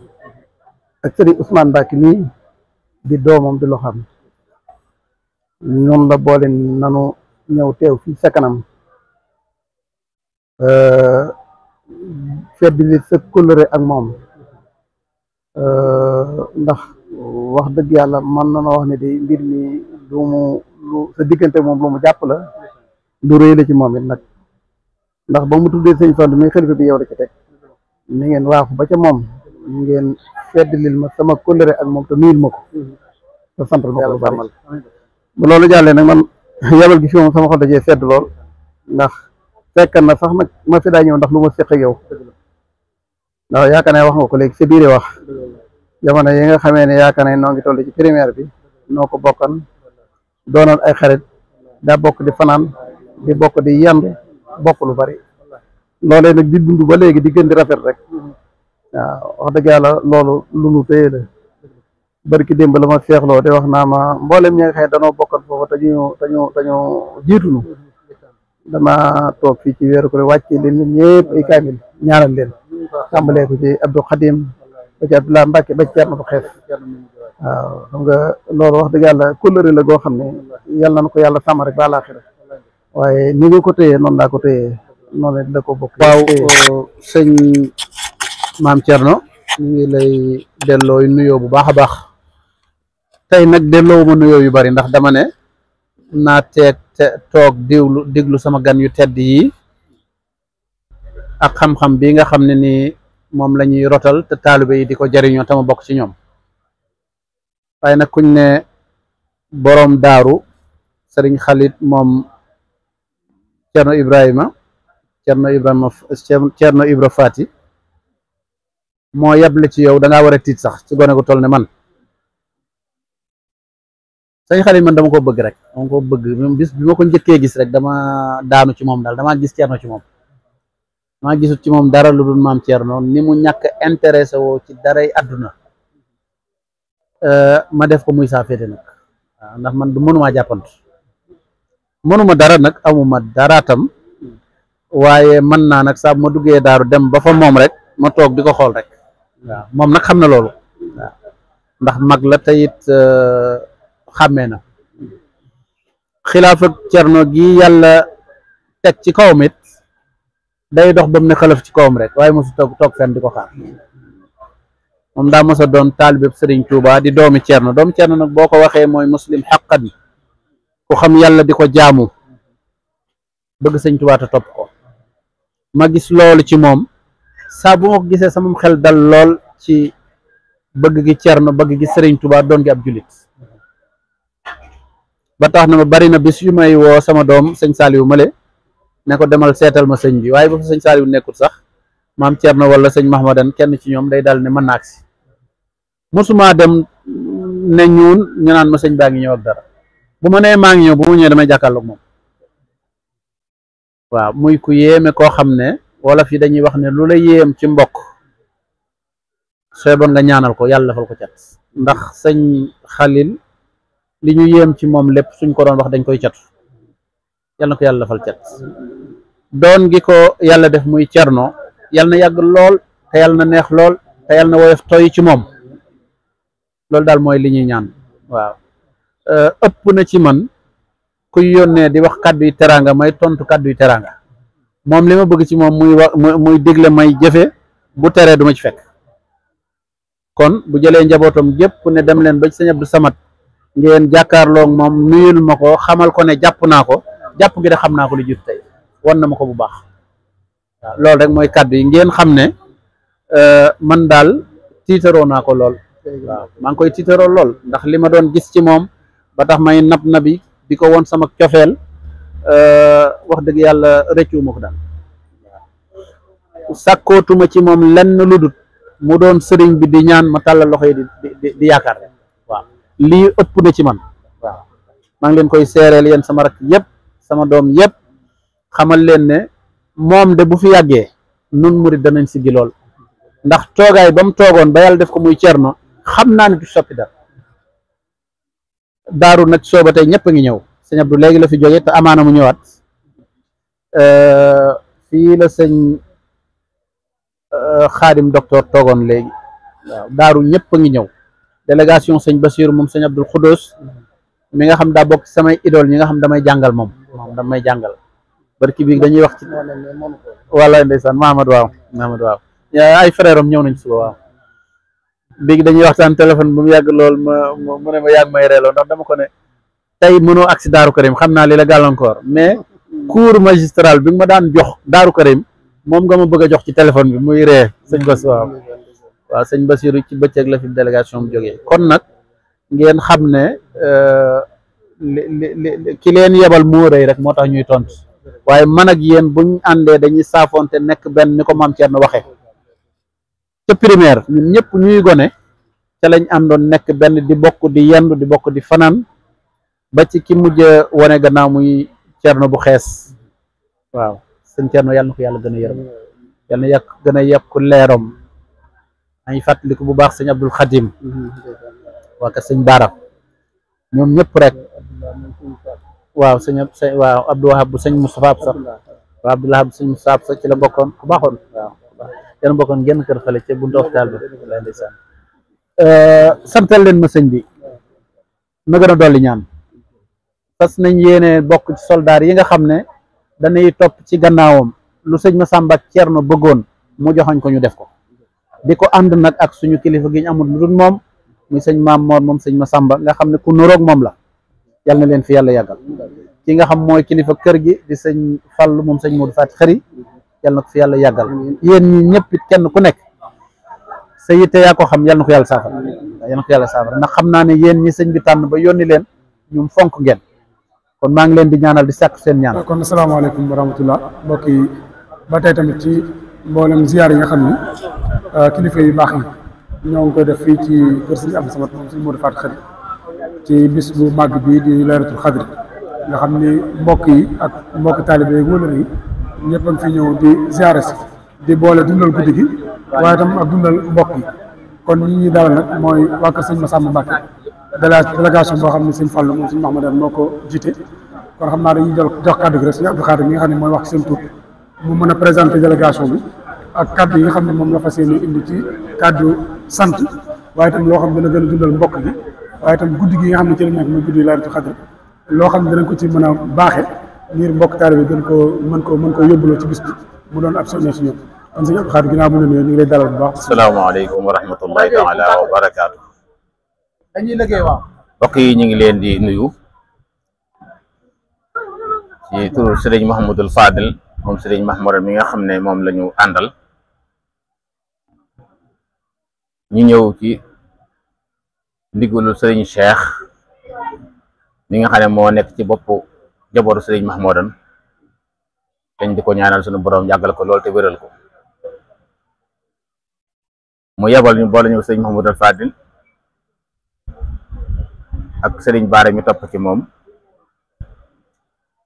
ak sëriñ Ousmane Mbacké nii di doomam di loo xam ñoom la boole nanu ñëw teew fii sa kanam feddli sa kóllëre ak moom ndax wax dëgg yàlla mën na wax ne di mbir mi lu sa diggante moom lu mu jàpp la lu rëy la ci moom it nag ndax ba mu tuddee sëñ Fallu mi xalifa bi yow la ci teg ni ngeen waaxu ba ca moom ngeen feddlil ma sama kóllëre ak moom te nuyul ma ko te santal ma ko lu bari ba loolu jàllee nag man yabal gi fi moom sama xol dajee sedd lool ndax fekk na sax nag ma fi daa ñëw ndax lu ma seq ak yow ndax yaakaar ne wax nga ko léegi sa biir wax jamono yi nga xamee ne yaakaar ne noo ngi toll ci primaire bi noo ko bokkan doonoon ay xarit daa bokk di fanaan di bokk di yand bokk lu bari loolee nag di dund ba léegi di gën di rafet rek waaw wax dëgg yàlla loolu lu nu téye la barki démb la ma seexloo de wax naa ma mboolem ñi nga xam ne danoo bokkan foofu tañu jiitunu dama toog fii ci weeru ko wàcce leen ñun ñëpp ay kaamil ñaanal leen tàmbalee ko ci Abdou Khadim ba ci Abdoulaye Mbacké ba ci Thierno bu xees waaw xam nga loolu wax dëgg yàlla kóllëre la goo xam ne yàlla na ko yàlla sàmm rek ba àllaaxira waaye ni nga ko téyee noonu laa ko téyee noonu la ko bokk. waaw sëñ Maam Thierno ñu ngi lay delloo nuyoo bu baax a baax tey nag delloo ma nuyoo yu bari ndax dama ne naa toog déglu sama gan yu tedd yi ak xam-xam bi nga xam ne ni moom la ñuy rotal te taalibe yi di ko jariñoo te ma bokk ci ñoom waaye nag kuñ ne boroom daaru sëriñ Xalit moom Cerno Ibra Fati moo yable ci yow da ngaa war a tiit sax ci gone gu toll ne man sëñ Xalit man dama ko bëgg rek même bis bi ma ko njëkkee gis rek dama daanu ci moom daal damaa gis Cerno ci moom maa gisut ci moom dara lu dul Maam Cerno ni mu ñàkk intéressé woo ci daray àdduna ma def ko muy saa féete nag waaw ndax man du mënumaa jàppant mënuma dara nag amuma daraatam waaye mën naa nag saa bu ma duggee daaru dem ba fa moom rek ma toog di ko xool rek waaw moom nag xam na loolu waaw ndax mag la te it xàmmee na xilaaf ak Cerno gi yàlla teg ci kawam it day dox ba mu ne xalaf ci kawam rek waaye mosu toog fenn di ko xaar moom daa mos a doon taalibe Sëriñ Tuuba di doomi Cerno nag boo ko waxee mooy muslim xaqan ku xam yàlla di ko jaamu bëgg Sëriñ Tuuba te topp ko ma gis loolu ci moom saa bu ma ko gisee sama xel dal lool ci bëgg gi Cerno bëgg gi Sëriñ Tuubaa doon gi ab jullit ba tax na ma bari na bis yu may woo sama doom sëñ Saliou Male ne ko demal seetal ma sëñ bi waaye ba fa sëñ Saliou nekkul sax maam Cerno wala sëñ Mahmadan kenn ci ñoom day dal ne mën naa agsi mosuma dem ne ñuun ñu naan ma sëñ baa ngi ñëw ak dara bu ma nee maa ngi ñëw bu ma ñëwee damay jàkkaarloog moom waaw muy ku yéeme koo xam ne wala fi dañuy wax ne lu la yéem ci mbokk sooy bon nga ñaanal ko yàlla defal ko cat ndax sëñ Xalil li ñu yéem ci moom lépp suñ ko doon wax dañ koy catu yàlla na ko yàlla defal cat doon gi ko yàlla def muy Cerno yàlla na yàgg lool te yàlla na neex lool te yàlla na woyof toy ci moom loolu daal mooy li ñuy ñaan waaw ëpp na ci man kuy yónnee di wax kàddu yi teraanga may tontu kàddu yi teraanga moom li ma bëgg ci moom muy digle may jëfe bu teree du ma ci fekk kon bu jëlee njabootam gépp ne dem leen ba ci sëñ Abdou Samad ngeen jàkkaarloog moom nuyul ma ko xamal ko ne jàpp naa ko jàpp gi de xam naa ko lu jiitu tey wan na ma ko bu baax waaw loolu rek mooy kàddu yi ngeen xam ne man daal tiitaroo naa ko lool waaw maa ngi koy tiitaroo lool ndax li ma doon gis ci moom ba tax may nab nabi di ko woon sama cofeel wax dëgg yàlla rëccu ma ko daal waaw sàkkootuma ci moom lenn lu dut mu doon sëriñ bi di ñaan ma tàllal loxo yi di yaakaar waaw lii ëpp na ci man waaw maa ngi leen koy seereel yéen sama rakk yëpp sama doom yëpp xamal leen ne moom de bu fi yàggee nun murid danañ siggi lool ndax toogaay ba mu toogoon ba yàlla def ko muy Cerno xam naa ne du soppi dara daaru nag sooba tey ñëpp a ngi ñëw sëñ Abdou léegi la fi jóge te amaana mu ñëwaat fii la sëñ Xaadim docteur toogoon léegi waaw daaru ñëpp a ngi ñëw délégation sëñ Basiir moom sëñ Abdul Xudoos mi nga xam daa bokk samay idole ñi nga xam damay jàngal moom damay jàngal barki bi dañuy wax ci wala ndeysaan Mahamad waaw ay frère am ñëw nañ suba waaw léegi dañuy waxtaan téléphone bu mu yàgg lool mu ne ma yàgg may reeloo ndax dama ko ne tey mënoo agsi Daaru Karim xam naa li la gàllankoor mais cours magistral bi nga ma daan jox Daaru Karim moom nga ma bëgg a jox ci téléphone bi muy ree sëñ Bas waaw sëñ Basiru ci bëccëg la fi délégation bu jógee kon nag ngeen xam ne ki leen yebal moo rëy rek moo tax ñuy tontu waaye man ak yéen buñ àndee dañuy saafonte nekk benn ni ko maam Thierno waxee ca primaire ñun ñëpp ñuy gone ca lañ àndoon nekk benn di bokk di yendu di bokk di fanaan ba ci ki mujj wane gannaaw muy Thierno bu xees waaw sëñ Thierno yàlla na ko yàlla gën a yërëm yàlla na gën a yokk leerom añu fàttaliku bu baax sëñ Abdul Xadim waa ka sëñ Baara ñoom ñëpp rek waaw waaw Abdou Wahab bu sëñ Moustapha sax waaw Abdou Wahab bu sëñ Moustapha sax ci la bokkoon ku baaxoon waaw yéen bokkoon genn kër fële ca buntu hôpital bi lay ndeysaan santal leen ma sëñ bi na gën a dolli ñaan fas nañ yéene bokk ci soldaar yi nga xam ne dañuy topp ci gannaawam lu sëñ Massamba ak Thierno bëggoon mu joxoñ ko ñu def ko di ko ànd nag ak suñu kilifa gi ñu amul lu dul moom muy sëñ Maam Moor moom sëñ Massamba nga xam ne ku nuroog moom la yàlla na leen fi yàlla yàggal ki nga xam mooy kilifa kër gi di sëñ Fallu moom sëñ Modou Fati Xëri yàlla na ko fi yàlla yàggal yéen ñi ñëpp it kenn ku nekk sa yitte yaa ko xam yàlla na ko yàlla saafara ndax xam naa ne yéen ñi sëñ bi tànn ba yónni leen ñum fonk ngeen kon maa ngi leen di ñaanal di sàkk seen ñaan. kon asalaamaaleykum wa rahmatullah mbokk yi ba tey tamit ci mboolem ziyaar yi nga xam ni kilifa yu baax yi ñoo ngi koy def fii ci kër sëñ Abdou Samad moom sëñ Modou Fati Xëri ci bis bu màgg bii di laylatul xadri nga xam ni mbokk yi ak mbokk taalibe yi wëlër yi ñëpp a ngi fi ñëw di ziyaare si di boole dundal guddi gi waaye tam ak dundal mbokk yi kon ñi ñuy dalal nag mooy waa kër sëñ Massamba Mbacke délégation boo xam ne sëñ Fallu moom sëñ Mahmadan moo ko jiite kon xam naa dañuy jox kàddu gi rek sëñ Abdou Khadir mi nga xam ne mooy wax seen tur mu mën a présenter délégation bi ak kàddu yi nga xam ne moom la fas yéene indi ci kàddu sant waaye tam loo xam ne dana gën a dundal mbokk gi waaye tam guddi gi nga xam ne ci la nekk muy guddi laylatul xadr loo xam ne danañ ko ci mën a baaxe ngir mbokk taalibe bi gën koo mën koo yóbbuloo ci bis bi mu doon ab soññee ci ñoom kon sëñ Abdou Khadir ginnaaw bu ñu nuyoo ñu ngi lay dalal bu baax. asalaamaaleykum wa rahmatullahi taala wa barakaatu. dañuy liggéey waaw. mbokk yi ñu ngi leen di nuyu ci turu Sëriñ Mouhamadul Fadil moom Sëriñ Mahmoud mi nga xam ne moom la ñu àndal ñu ñëw ci ndigalu sëriñ Cheikh mi nga xam ne moo nekk ci boppu jabootu sëriñ Mahmoudan dañ di ko ñaanal sunu borom yàggal ko lool te wéral ko mu yebal ñu boole ñu sëriñ Mahmoudal Fadil ak sëriñ Baara mi topp ci moom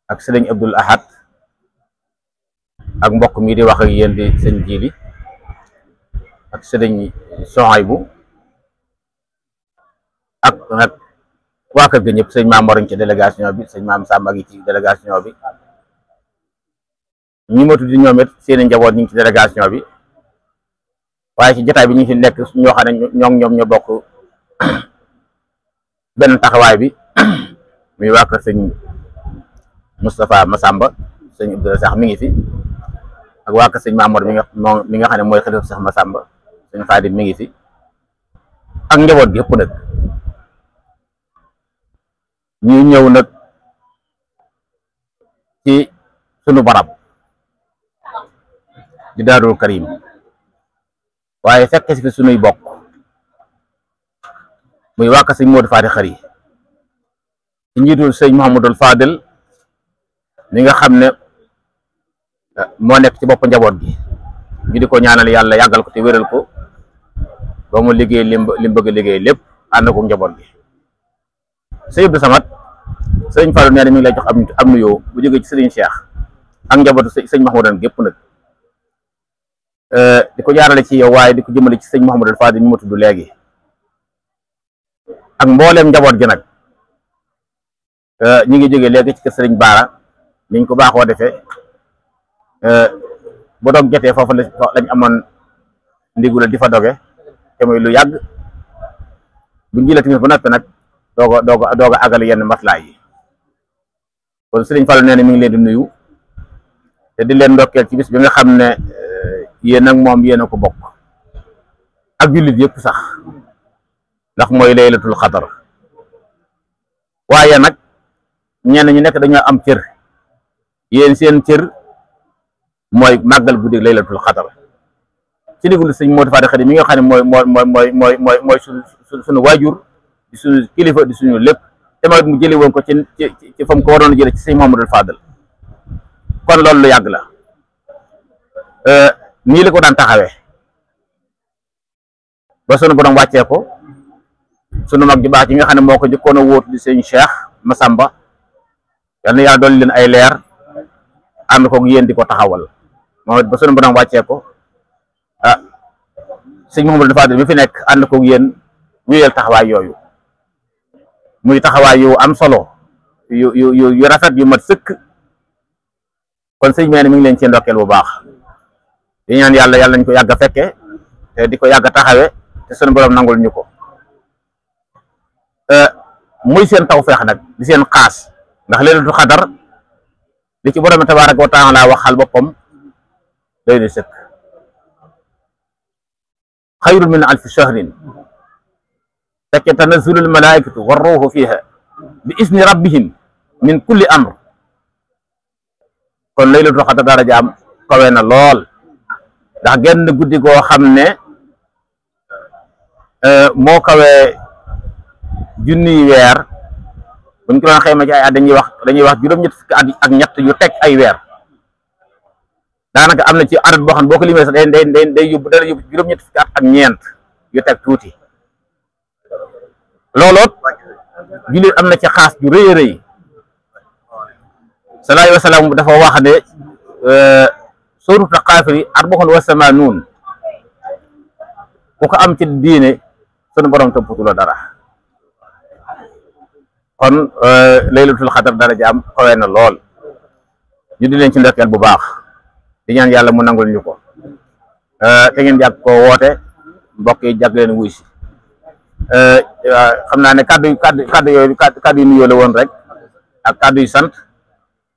ak sëriñ Abdul Ahad ak mbokk mi di wax ak yéen di sëñ Jili ak sëriñ Sohaybu ak nag waa kër ga ñëpp sëñ Maam Mor ci délégation bi sëñ Maam Samba gi ci délégation bi ñi ma tuddi ñoom it seeni njaboot ñu ngi ci délégation bi waaye ci jotaay bi ñu fi nekk ñoo xam ne ñoom ñoo bokk benn taxawaay bi muy waa kër sëñ Moustapha Massamba sëñ Abdoulaye Sax mi ngi fi ak waa kër sëñ Maam Mor mi nga xam ne mooy xalifa Sax Massamba sëñ Xaadim mi ngi fi ak njaboot gi yëpp nag ñu ñëw nag ci sunu barab di Daarul Karim waaye fekk si fi sunuy bokk muy waa kër sëñ Modou Fati Xari ci njiitul sëñ Mouhamadul Fadel mi nga xam ne moo nekk ci bopp njaboot gi ñu di ko ñaanal yàlla yàggal ko te wéral ko ba mu liggéey lim bëgg a liggéey lépp ànd ko njaboot gi sëñ Abdou Samad sëñ Fallou nee na mi ngi lay jox am nuyoo bu jógee ci sëriñ Cheikh ak njabootu sëñ Mahmoudan gépp nag di ko jaarale ci yow waaye di ko jëmale ci sëñ Mouhamadul Fadil mi ma tudd léegi ak mbooleem njaboot gi nag ñi ngi jógee léegi ci kër sëriñ Baara niñ ko baaxoo defee bu doog jotee foofu lañ amoon ndigula di fa doge te muy lu yàgg buñ jëlee tamit ba noppi nag dooga àggale yenn maslaa yi kon sëriñ Fallou nee na mi ngi leen di nuyu te di leen ndokkeel ci bis bi nga xam ne yéen ak moom yéen a ko bokk ak jullit yëpp sax ndax mooy laylatul xadar waaye nag ñenn ñi nekk dañoo am cër yéen seen cër mooy màggal guddi laylatul xadar ci digul sëñ Modou Fati Xari mi nga xam ne mooy suñu waajur di suñu kilifa di suñu lépp te mooy mu jëli woon ko ci fa mu ko waroon a jële ci sëñ Mouhamadul Fadel kon loolu lu yàgg la nii la ko daan taxawee ba sunu borom wàccee ko sunu mag ju baax yi nga xam ne moo ko jëkkoon a wóotu di sëñ Cheikh Massamba yal na yàlla dolli leen ay leer ànd ko yéen di ko taxawal moom it ba sunu borom wàccee ko sëñ Mouhamadul Fadel mi fi nekk ànd ko yéen wéyal taxawaay yooyu muy taxawaay yu am solo yu rafet yu mat sëkk kon sëñ bi mi ngi leen ci ndokkeel bu baax di ñaan yàlla nañ ko yàgg a fekke te di ko yàgg a taxawe te sunu borom nangul ñu ko muy seen tawfeex nag di seen xaas ndax laylatul xadar li ci borom tabaaraka wa taala waxal boppam doy na sëkk xayrun min alfi shahrin fekke tanazzulul malaikatu war ruuhu fiha bi isni rabbihim min kulli amr kon laylatul xadar darajaam kawe na lool ndax genn guddi goo xam ne moo kawee junniy weer buñ ko doon xayma ci ay at dañuy wax juróom-ñett fukki at ak ñett yu teg ay weer daanaka am na ci adat boo xam ne boo ko limee sax day yóbbu juróom-ñett fukki at ak ñeent yu teg tuuti looloot jullit am na ci xaas ju rëy a rëy sallallahu alayhi wa sallam dafa wax ne suuratu Qaafiri arba'un wa samaanuun ku ko am ci diine sunu borom toppatu la dara kon laylatul xadar daraja am kawe na lool ñu di leen ci ndokkeel bu baax di ñaan yàlla mu nangul ñu ko te ngeen jàpp ko woote mbokk yi jàpp leen wuy si xam naa ne kàddu yu nuyoo la woon rek ak kàddu yu sant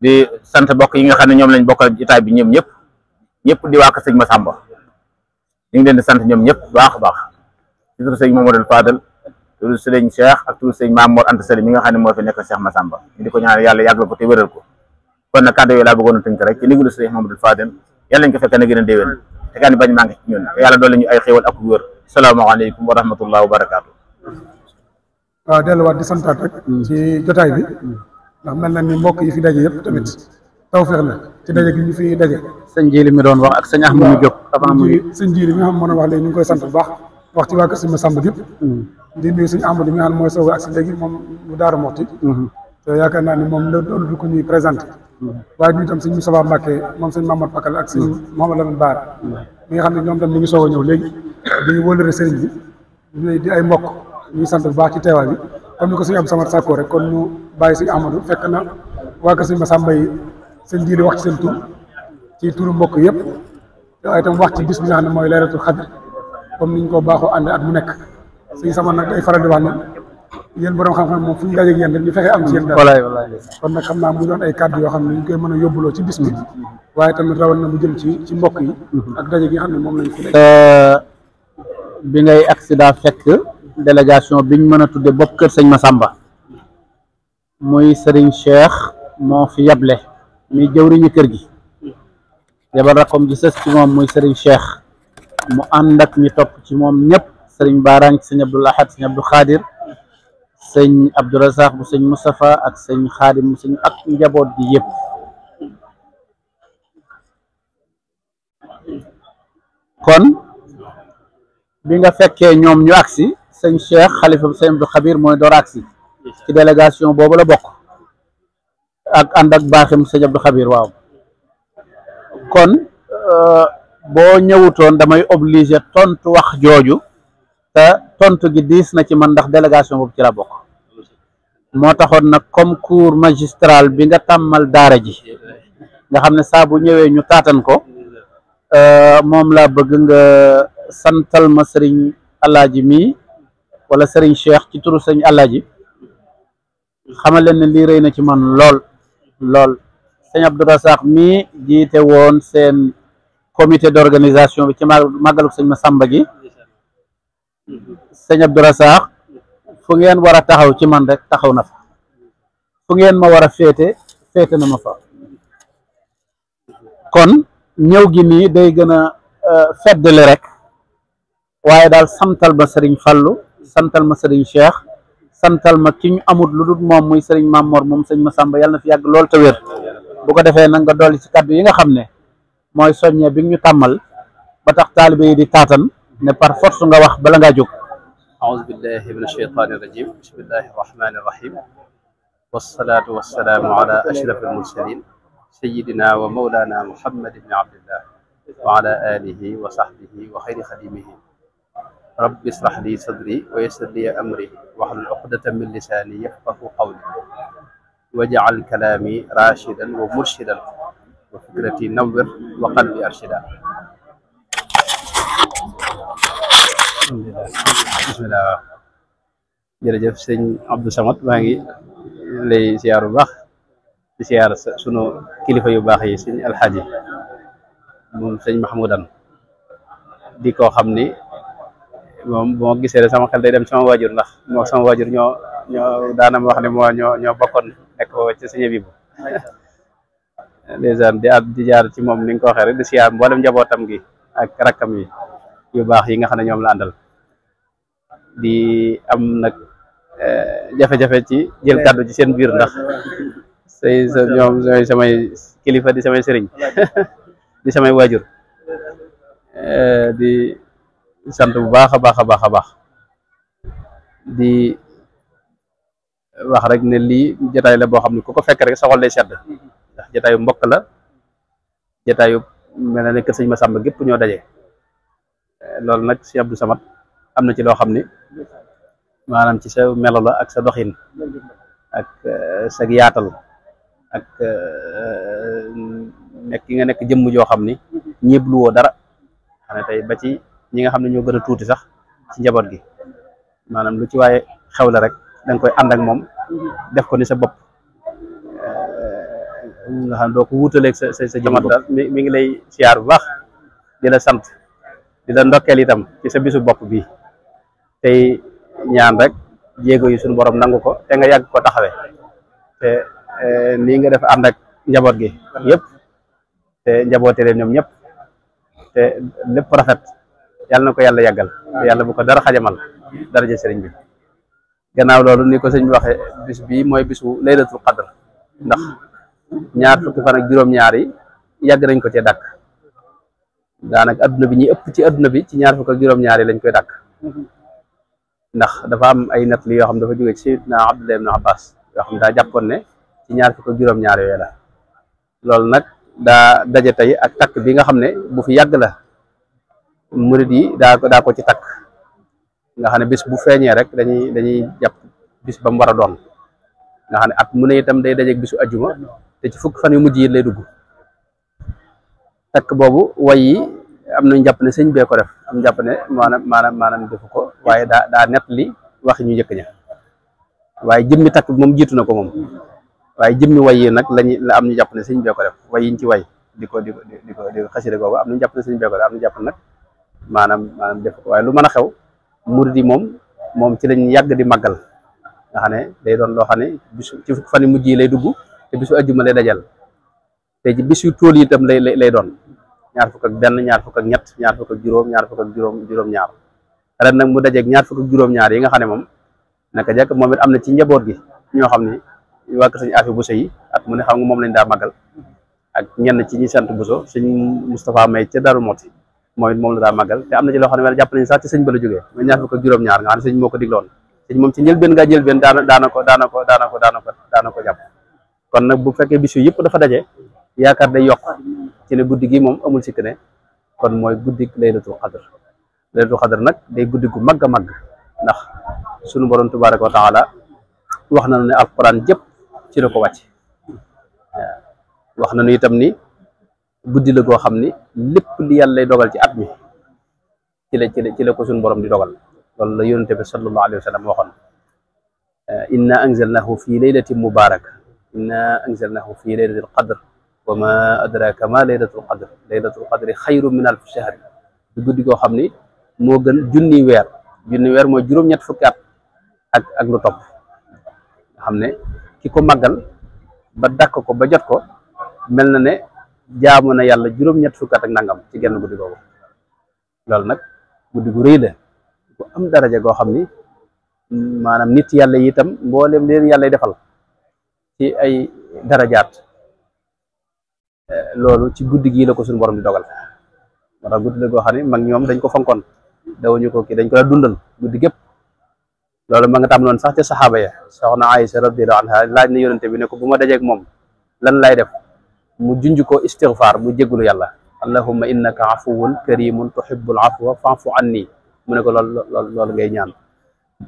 di sant mbokk yi nga xam ne ñoom lañ bokkal jotaay bi ñoom ñëpp di waa kër sëñ Massamba ñu ngi leen di sant ñoom ñëpp baax a baax ci turu sëñ Mouhamadul Fadel turu sëñ Cheikh ak turu sëñ Maam Mor Anta Sali mi nga xam ne moo fi nekk Cheikh Massamba ñu di ko ñaanal yàlla yàggal ko te wéral ko kon nag kàddu yooyu laa bëggoon a tënk rek ci ndigalu sëñ Mouhamadul Fadel yàlla ñu ko fekk na gën a déwén te kan bañ maa ngi ci ñun te yàlla doole ñu ay xéewal ak wér salaamaaleykum wa rahmatullah wa barakaatu. waaw delluwaat di santaat rek ci jotaay bi ndax mel na ni mbokk yi fi daje yëpp tamit tawfeex la ci daje gi ñu fi daje. sëñ Jili mi doon wax ak sëñ Ahmadou Diop avant muy sëñ Jili mi nga xam moo doon wax léegi ñu ngi koy sant bu baax wax ci waa kër sëñ Massamba yëpp di nuyu sëñ Ahmadou mi nga xam ne mooy soog ak si léegi moom bu Daaru Muxti te yaakaar naa ni moom la doon du ko ñuy présenté waaye ñu tam sëñ Moustapha Mbacké moom sëñ Mamadou Pakal ak sëñ Mouhamadou Lamine Bara mi nga xam ne ñoom tam ñu ngi soog a ñëw léegi di wóolëre sëriñ bi di ay mbokk ñuy sant bu baax ci teewaay bi comme ni ko sëñ Abdou Samad sàkkoo rek kon ñu bàyyi sëñ Ahmadou fekk na waa kër sëñ Massamba yi sëñ Jili wax ci seen tur ci turu mbokk yëpp waaye itam wax ci bis bi nga xam ne mooy laylatul xadr comme niñ ko baaxoo ànd at mu nekk sëñ Samad nag day faral di wax ne yéen borom xam-xam moom fu ñu dajeeg yéen rek ñu fexe am ci yéen dara kon nag xam naa mu doon ay kàddu yoo xam ne ñu koy mën a yóbbuloo ci bis bi waaye tamit rawal na mu jëm ci mbokk yi ak daje gi nga xam ne moom lañ fi bi ngay accident fekk délégation biñ mën a tudde bopp kër sëñ Massamba muy Serigne Cheikh moo fi yable muy jëwriñu kër gi yabal rakom ji sës ci moom muy Serigne Cheikh mu ànd ak ñi topp ci moom ñëpp Serigne Baaraan sëñ Abdoul Ahad sëñ Abdou Khadir sëñ Abdou Razak bu sëñ Moustapha ak sëñ Khadim bu sëñ ak njaboot gi yëpp kon bi nga fekkee ñoom ñu agsi sëñ Cheikh xalifa bu sëñ Abdou Khabir mooy door agsi ci délégation boobu la bokk ak ànd ak baaxim sëñ Abdou Khabir waaw kon boo ñëwutoon damay obligé tontu wax jooju te tontu gi diis na ci man ndax délégation boobu ci la bokk moo taxoon nag comme cours magistral bi nga tàmmal daara ji nga xam ne saa bu ñëwee ñu taatan ko moom laa bëgg nga santal ma sëriñ Alaaji mi wala sëriñ Cheikh ci turu sëriñ Alaaji xamal leen ne lii rëy na ci man lool lool sëñ Abdou Razak mi jiite woon seen comité d'organisation bi ci màggalu sëñ Massamba gi sëñ Abdou Razak fu ngeen war a taxaw ci man rek taxaw na fa fu ngeen ma war a féete na ma fa kon ñëw gi nii day gën a feddali rek waaye daal santal ma sëriñ Fallu santal ma sëriñ Cheikh santal ma ki ñu amut lu dul moom muy sëriñ Mamor moom sëñ Massamba yàlla na fi yàgg lool te wér bu ko defee nag nga dolli ci kàddu yi nga xam ne mooy soññe bi ñu tàmmal ba tax taalibe yi di taatan ne par force nga wax bala ngaa jóg أعوذ بالله من الشيطان الرجيم بسم الله الرحمن الرحيم والصلاة والسلام على أشرف المرسلين سيدنا ومولانا محمد بن عبد الله وعلى آله وصحبه وخير خديمه رب اشرح لي صدري ويسر لي أمري واحلل عقدة من لساني يفقه قولي واجعل كلامي راشدا ومرشدا وفكرتي نور وقلبي أرشدا bismillah jërëjëf sëñ Abdou Samad maa ngi lay siyaar bu baax di siyaar sunu kilifa yu baax yi sëñ Alxaaji moom sëñ Mahmoudan di koo xam ni moom bu ma gisee rek sama xel day dem sama waajur ndax moo sama waajur ñoo daanam wax ne moo ñoo bokkoon nekk ci sëñ Abibu dèjà di jaar ci moom ni nga ko waxee rek di siyaar mboolem njabootam gi ak rakkam yi yu baax yi nga xam ne ñoom la àndal di am nag jafe-jafe ci jël kàddu ci seen biir ndax ñoom ñooy samay kilifa di samay sëriñ di samay waajur di sant bu baax a baax a baax a baax di wax rek ne lii jotaay la boo xam ne ku ko fekk rek sa xol lay sedd ndax jotaayu mbokk la jotaayu mel na ne kër sëñ Massamba gépp ñoo daje. loolu nag si Abdou Samad am na ci loo xam ni maanaam ci sa melo la ak sa doxin ak sa yaatal ak nekk ki nga nekk jëmm joo xam ni ñeeblu woo dara xam ne tey ba ci ñi nga xam ne ñoo gën a tuuti sax ci njaboot gi maanaam lu ci waaye xew la rek da nga koy ànd ak moom def ko ni sa bopp nga xam doo ko wuutaleeg sa jamat daal mi ngi lay siyaar bu baax di la sant di la ndokkeel itam ci sa bisu bopp bi tey ñaan rek jéego yi suñu borom nangu ko te nga yàgg ko taxawee te nii nga def ànd ak njaboot gi yëpp te njaboote leen ñoom ñëpp te lépp rafet yàlla na ko yàlla yàggal te yàlla bu ko dara xajamal daraja sëriñ bi. gannaaw loolu ni ko sëñ bi waxee bis bii mooy bisu laylatul qadr ndax ñaar fukki fan ak juróom-ñaar yi yàgg nañ ko cee dàkk daanaka adduna bi ñi ëpp ci adduna bi ci ñaar fukk ak juróom-ñaar yi lañ koy dàkk ndax dafa am ay nett li yoo xam dafa jóge ci Sayyidina Abdullah ibn Abbas yoo xam daa jàppoon ne ci ñaar fukk ak juróom-ñaar yooyu la loolu nag daa daje tey ak takk bi nga xam ne bu fi yàgg la murid yi daa ko ci takk nga xam ne bis bu feeñee rek dañuy jàpp bis ba mu war a doon nga xam ne at mu ne itam day dajeeg bisu ajjuma te ci fukk fan yu mujj yi lay dugg takk boobu way yi am nañu jàpp ne sëñ bee ko def am jàpp ne maanaam defu ko waaye daa net li waxi ñu njëkk ña waaye jëmmi takk bi moom jiitu na ko moom waaye jëmmi way yi nag la am ñu jàpp ne sëñ bee ko def way yiñ ci way di ko xasida googu am nañu jàpp ne sëñ bee ko def am ñu jàpp nag maanaam def ko waaye lu mën a xew murid yi moom ci lañ yàgg di màggal nga xam ne day doon loo xam ne bisu ci fukk fan yu mujj yi lay dugg te bisu ajjuma lay dajal te ci bisu tool yi itam lay doon ñaar fukk ak benn ñaar fukk ak ñett ñaar fukk ak juróom ñaar fukk ak juróom-ñaar ren nag mu dajeeg ñaar fukk ak juróom-ñaar yi nga xam ne moom naka jekk moom it am na ci njaboot gi ñoo xam ne waa kër sëñ Afi Bousso yi at mu ne xam nga moom lañ daa màggal ak ñenn ci ñi sant Bousso sëñ Moustapha May ca Darou Moti moom la daa màggal te am na ci loo xam ne wala jàpp nañ sax ci sëñ ba la jógee mooy ñaar fukk ak juróom-ñaar nga xam ne sëñ moo ko digloon sëñ moom ci njëlbeen daana ko jàpp kon nag bu fekkee bis yëpp dafa daje yaakaar day yokk ci ne guddi gi moom amul sikk ne kon mooy guddi laylatul qadr nag day guddi gu mag a mag ndax sunu borom tabaraka wa taala wax nañu ne alquran jëpp ci la ko wàcc wax nañu itam ni guddi la goo xam ni lépp li yàlla lay dogal ci at mi ci la ko suñu borom di dogal loolu la yonente bi sallallahu alayhi wa sallam waxoon inna anzalnahu fi laylatin mubaraka inna anzalnahu fi laylatil qadr wa ma adraka ma laylatul qadri xayru min alf shahr di guddi goo xam ni moo gën junni weer mooy juróom-ñett fukki at ak lu topp nga xam ne ki ko màggal ba dàkk ko ba jot ko mel na ne jaamu na yàlla juróom-ñett fukki at ak nangam ci genn guddi googu loolu nag guddi gu rëy la bu am daraja goo xam ni maanaam nit yàlla yi itam mboolem leen yàlla defal ci ay darajaat loolu ci guddi gii la ko suñu borom di dogal moo tax guddi la goo xam ne mag ñoom dañ ko fonkoon dawuñu ko kii dañ ko daa dundal guddi gépp loolu ma nga tam loon sax ca saxaaba ya soxna Aïsa radiyallahu anha laaj na yonente bi ne ko bu ma dajeeg moom lan lay def mu junj ko istighfar mu jéggulu yàlla allahumma innaka afuwun karimun tuhibbul afwa fa'fu anni mu ne ko loolu ngay ñaan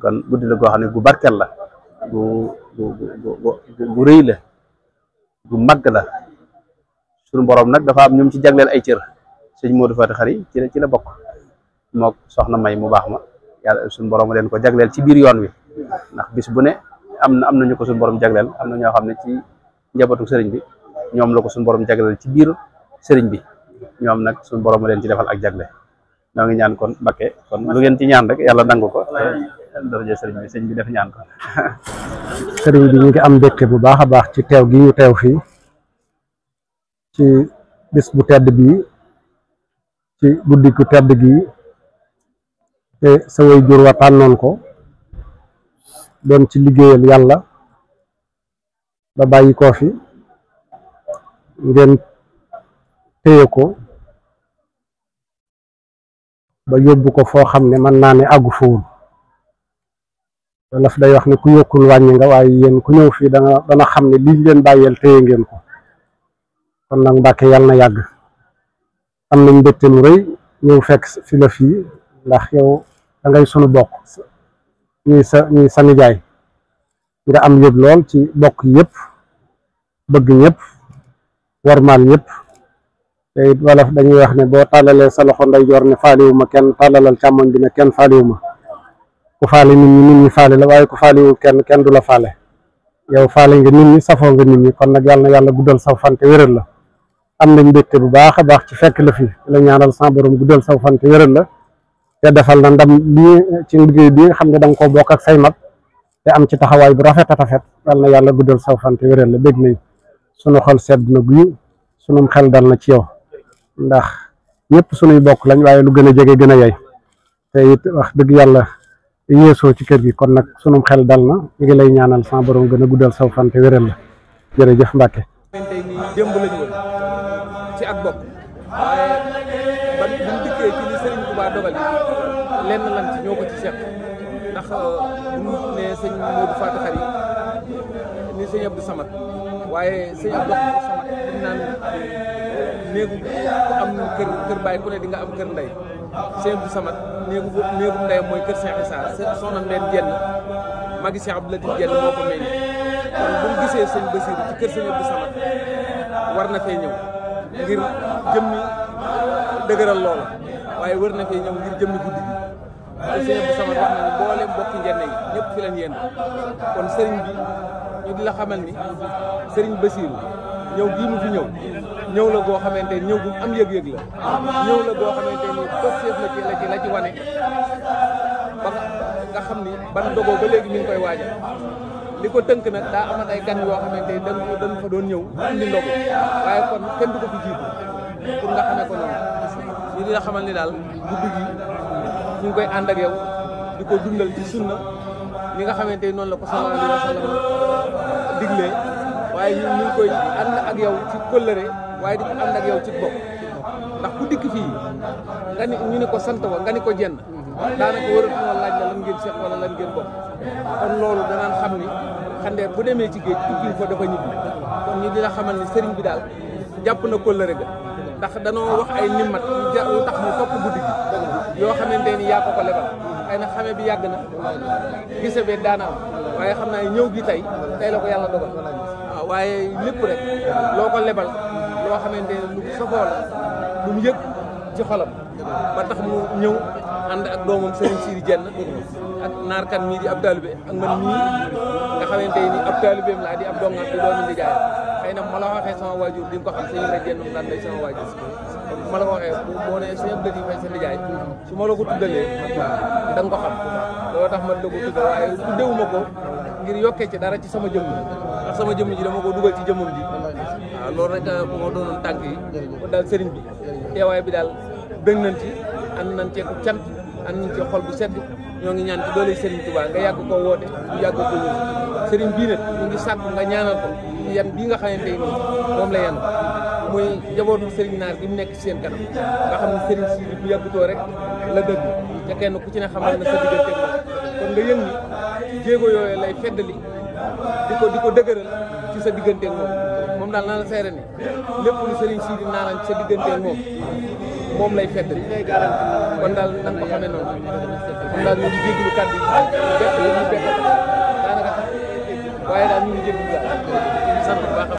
kon guddi la goo xam ne gu barkel la gu rëy la gu màgg la suñu borom nag dafa am ñoom ci jagleel ay cër sëñ Modou Fati Xari ci la bokk mook soxna May mu baax ma yàlla suñu borom leen ko jagleel ci biir yoon wi ndax bis bu ne am nañu ko suñu borom jagleel am na ñoo xam ne ci njabootu sëriñ bi ñoom la ko suñu borom jagleel ci biir sëriñ bi ñoom nag suñu borom leen ci defal ak jagle ñoo ngi ñaan kon Mbakke kon lu ngeen ci ñaan rek yàlla nangu ko daraja sëriñ bi def ñaan ko sëriñ bi ñu ngi am mbégte bu baax a baax ci teew gi ñu teew fii ci bis bu tedd bii ci guddi gu tedd gii te sa way jur wa tànnoon ko doon ci liggéeyal yàlla ba bàyyi koo fi ngeen téye ko ba yóbbu ko foo xam ne mën naa ne àggu fawul laf day wax ne ku yokkul wàññi nga waaye yéen ku ñëw fii dana xam ne lii ngeen bàyyeel téye ngeen ko kon nag Mbàkke yàlla na yàgg am nañ mbégte lu rëy ñëw fekk fi la fii ndax yow da ngay sunu bokk ñuy sa nijaay nga am yëg lool ci bokk yëpp bëgg ñëpp warmaal ñëpp te it wala dañuy wax ne boo tàllalee sa loxo ndeyjoor ne faaliwuma kenn tàllalal càmmoñ bi ne kenn faaliwuma ku faale nit ñi faale la waaye ku faaliwul kenn du la faale yow faale nga nit ñi safoo nga nit ñi kon nag yàlla na yàlla guddal saw fan te wéral la am nañ mbégte bu baax a baax ci fekk la fi la ñaanal sa borom guddal saw fan te wéral la te defal na ndam lii ci liggéey bi nga xam ne da nga koo bokk ak say mag te am ci taxawaay bu rafet a rafet yàlla na yàlla guddal saw fan te wéral la bég nañ sunu xol sedd na guy sunum xel dal na ci yow ndax ñëpp sunuy bokk lañ waaye lu gën a jege gën a yey te it wax dëgg yàlla yeesoo ci kër gi kon nag sunum xel dal na ñu ngi lay ñaanal sama borom gën a guddal saw fan te wéral la jërëjëf Mbacke. tey nii démb lañu woon ci ak bokk waaye ban bu ñu dikkee ci li Serigne Touba dogal yi lenn lan ci ñoo ko ci seq ndax bu ñu nee sëñ Modou Faty Khary ni sëñ Abdou Samad waaye sëñ Abdou Samad dañ naan néegu ku am kër baay ku ne di nga am kër ndey sëñ Abdou Samad néegu ndeyam mooy kër Cheikh Issa soxna Mbène Jenn magi Cheikh Abdou Latif Jenn moo ko meññ kon bu ñu gisee sëñ Bassirou ci kër sëñ Abdou Samad war na fee ñëw ngir jëmmi dëgëral loola waaye war na fee ñëw ngir jëmmi guddi gi te sëñ Abdou Samad wax na ni mboolem mbokki njenne yi ñëpp fi leen yéen kon sëriñ bi ñu di la xamal ni sëriñ Bassirou ñëw gii mu fi ñëw la goo xamante ni ñëw bu am yëg-yëg la ñëw la goo xamante ni positif la ci wane ba nga xam ni ban dogoo ba léegi mi ngi koy waajal li ko tënk nag daa amat ay gan yoo xamante ni dañ fa doon ñëw indi ndogu waaye kon kenn du ko fi jiitu pour nga xamee ko noonu ñu di la xamal ni daal guddi gi ñu ngi koy ànd ak yow di ko dundal ci sunna li nga xamante ni noonu la ko sallallahu alayhi wa sallam diglee waaye ñu ngi koy ànd ak yow ci kóllëre waaye di ko ànd ak yow ci bopp ndax ku dikk fii nga ni ñu ni ko sant wa nga ni ko jenn daanaka wëratu na laaj la lan ngeen seq wala lan ngeen bokk kon loolu danaan xam ni xandeer bu demee ci géej tukki fa dafa ñibbi kon ñu dina xamal ni sëriñ bi daal jàpp na kóllëre ga ndax danoo wax ay nimmat yu tax mu topp guddi gi yoo xamante ni yaa ko lebal xëy na xame bi yàgg na gise bee daana am waaye xam naa ñëw gi tey la ko yàlla dogal waaw waaye lépp rek loo ko lebal loo xamante ni lu safoo la lu mu yëg ci xolam ba tax mu ñëw ànd ak doomam Serigne Siri Jenn ak naarkan mii di ab taalibe ak man mii nga xamante ni ab taalibeem laa di ab donga di doomi di jaay xëy na ma la waxee sama waajur di nga ko xam sëñ Ibra Jenn daan day sama waajur ma la ko waxee boo ne sëñ Abdou Fay sa nijaay su ma la ko tuddalee da nga ko xam loolu tax ma la ko tuddal waaye tuddewuma ko ngir yokkee ci dara ci sama jëmm ndax sama jëmm ji dama ko dugal ci jëmmam ji waaw loolu rek moo doonoon tànk yi kon daal sëriñ bi teewaay bi daal bëgg nañ ci ànd nañ ci cant ànd nañ ci xol bu sedd ñoo ngi ñaan ci doole Serigne Touba nga yàgg koo woote ñu yàgg ko ñëw Serigne bii nag ñu ngi sàkk nga ñaanal ko ci yan bii nga xamante ni moom la yan muy njabootu Serigne Naar gi mu nekk ci seen kanam nga xam ne Serigne si bu yàggutoo rek la dëgg te kenn ku ci ne xamal na sa diggante moom kon nga yëg ni jéego yooyu lay feddali di ko dëgëral ci sa diggante moom daal naa la seere ni lépp lu Serigne si di naanan ci sa diggante moom lay feddali kon daal nan ko xamee noonu kon daal ñu ngi jéglu kàddu yi bett li ñu bett daanaka waaye daal ñu ngi jéglu daal sant bu baax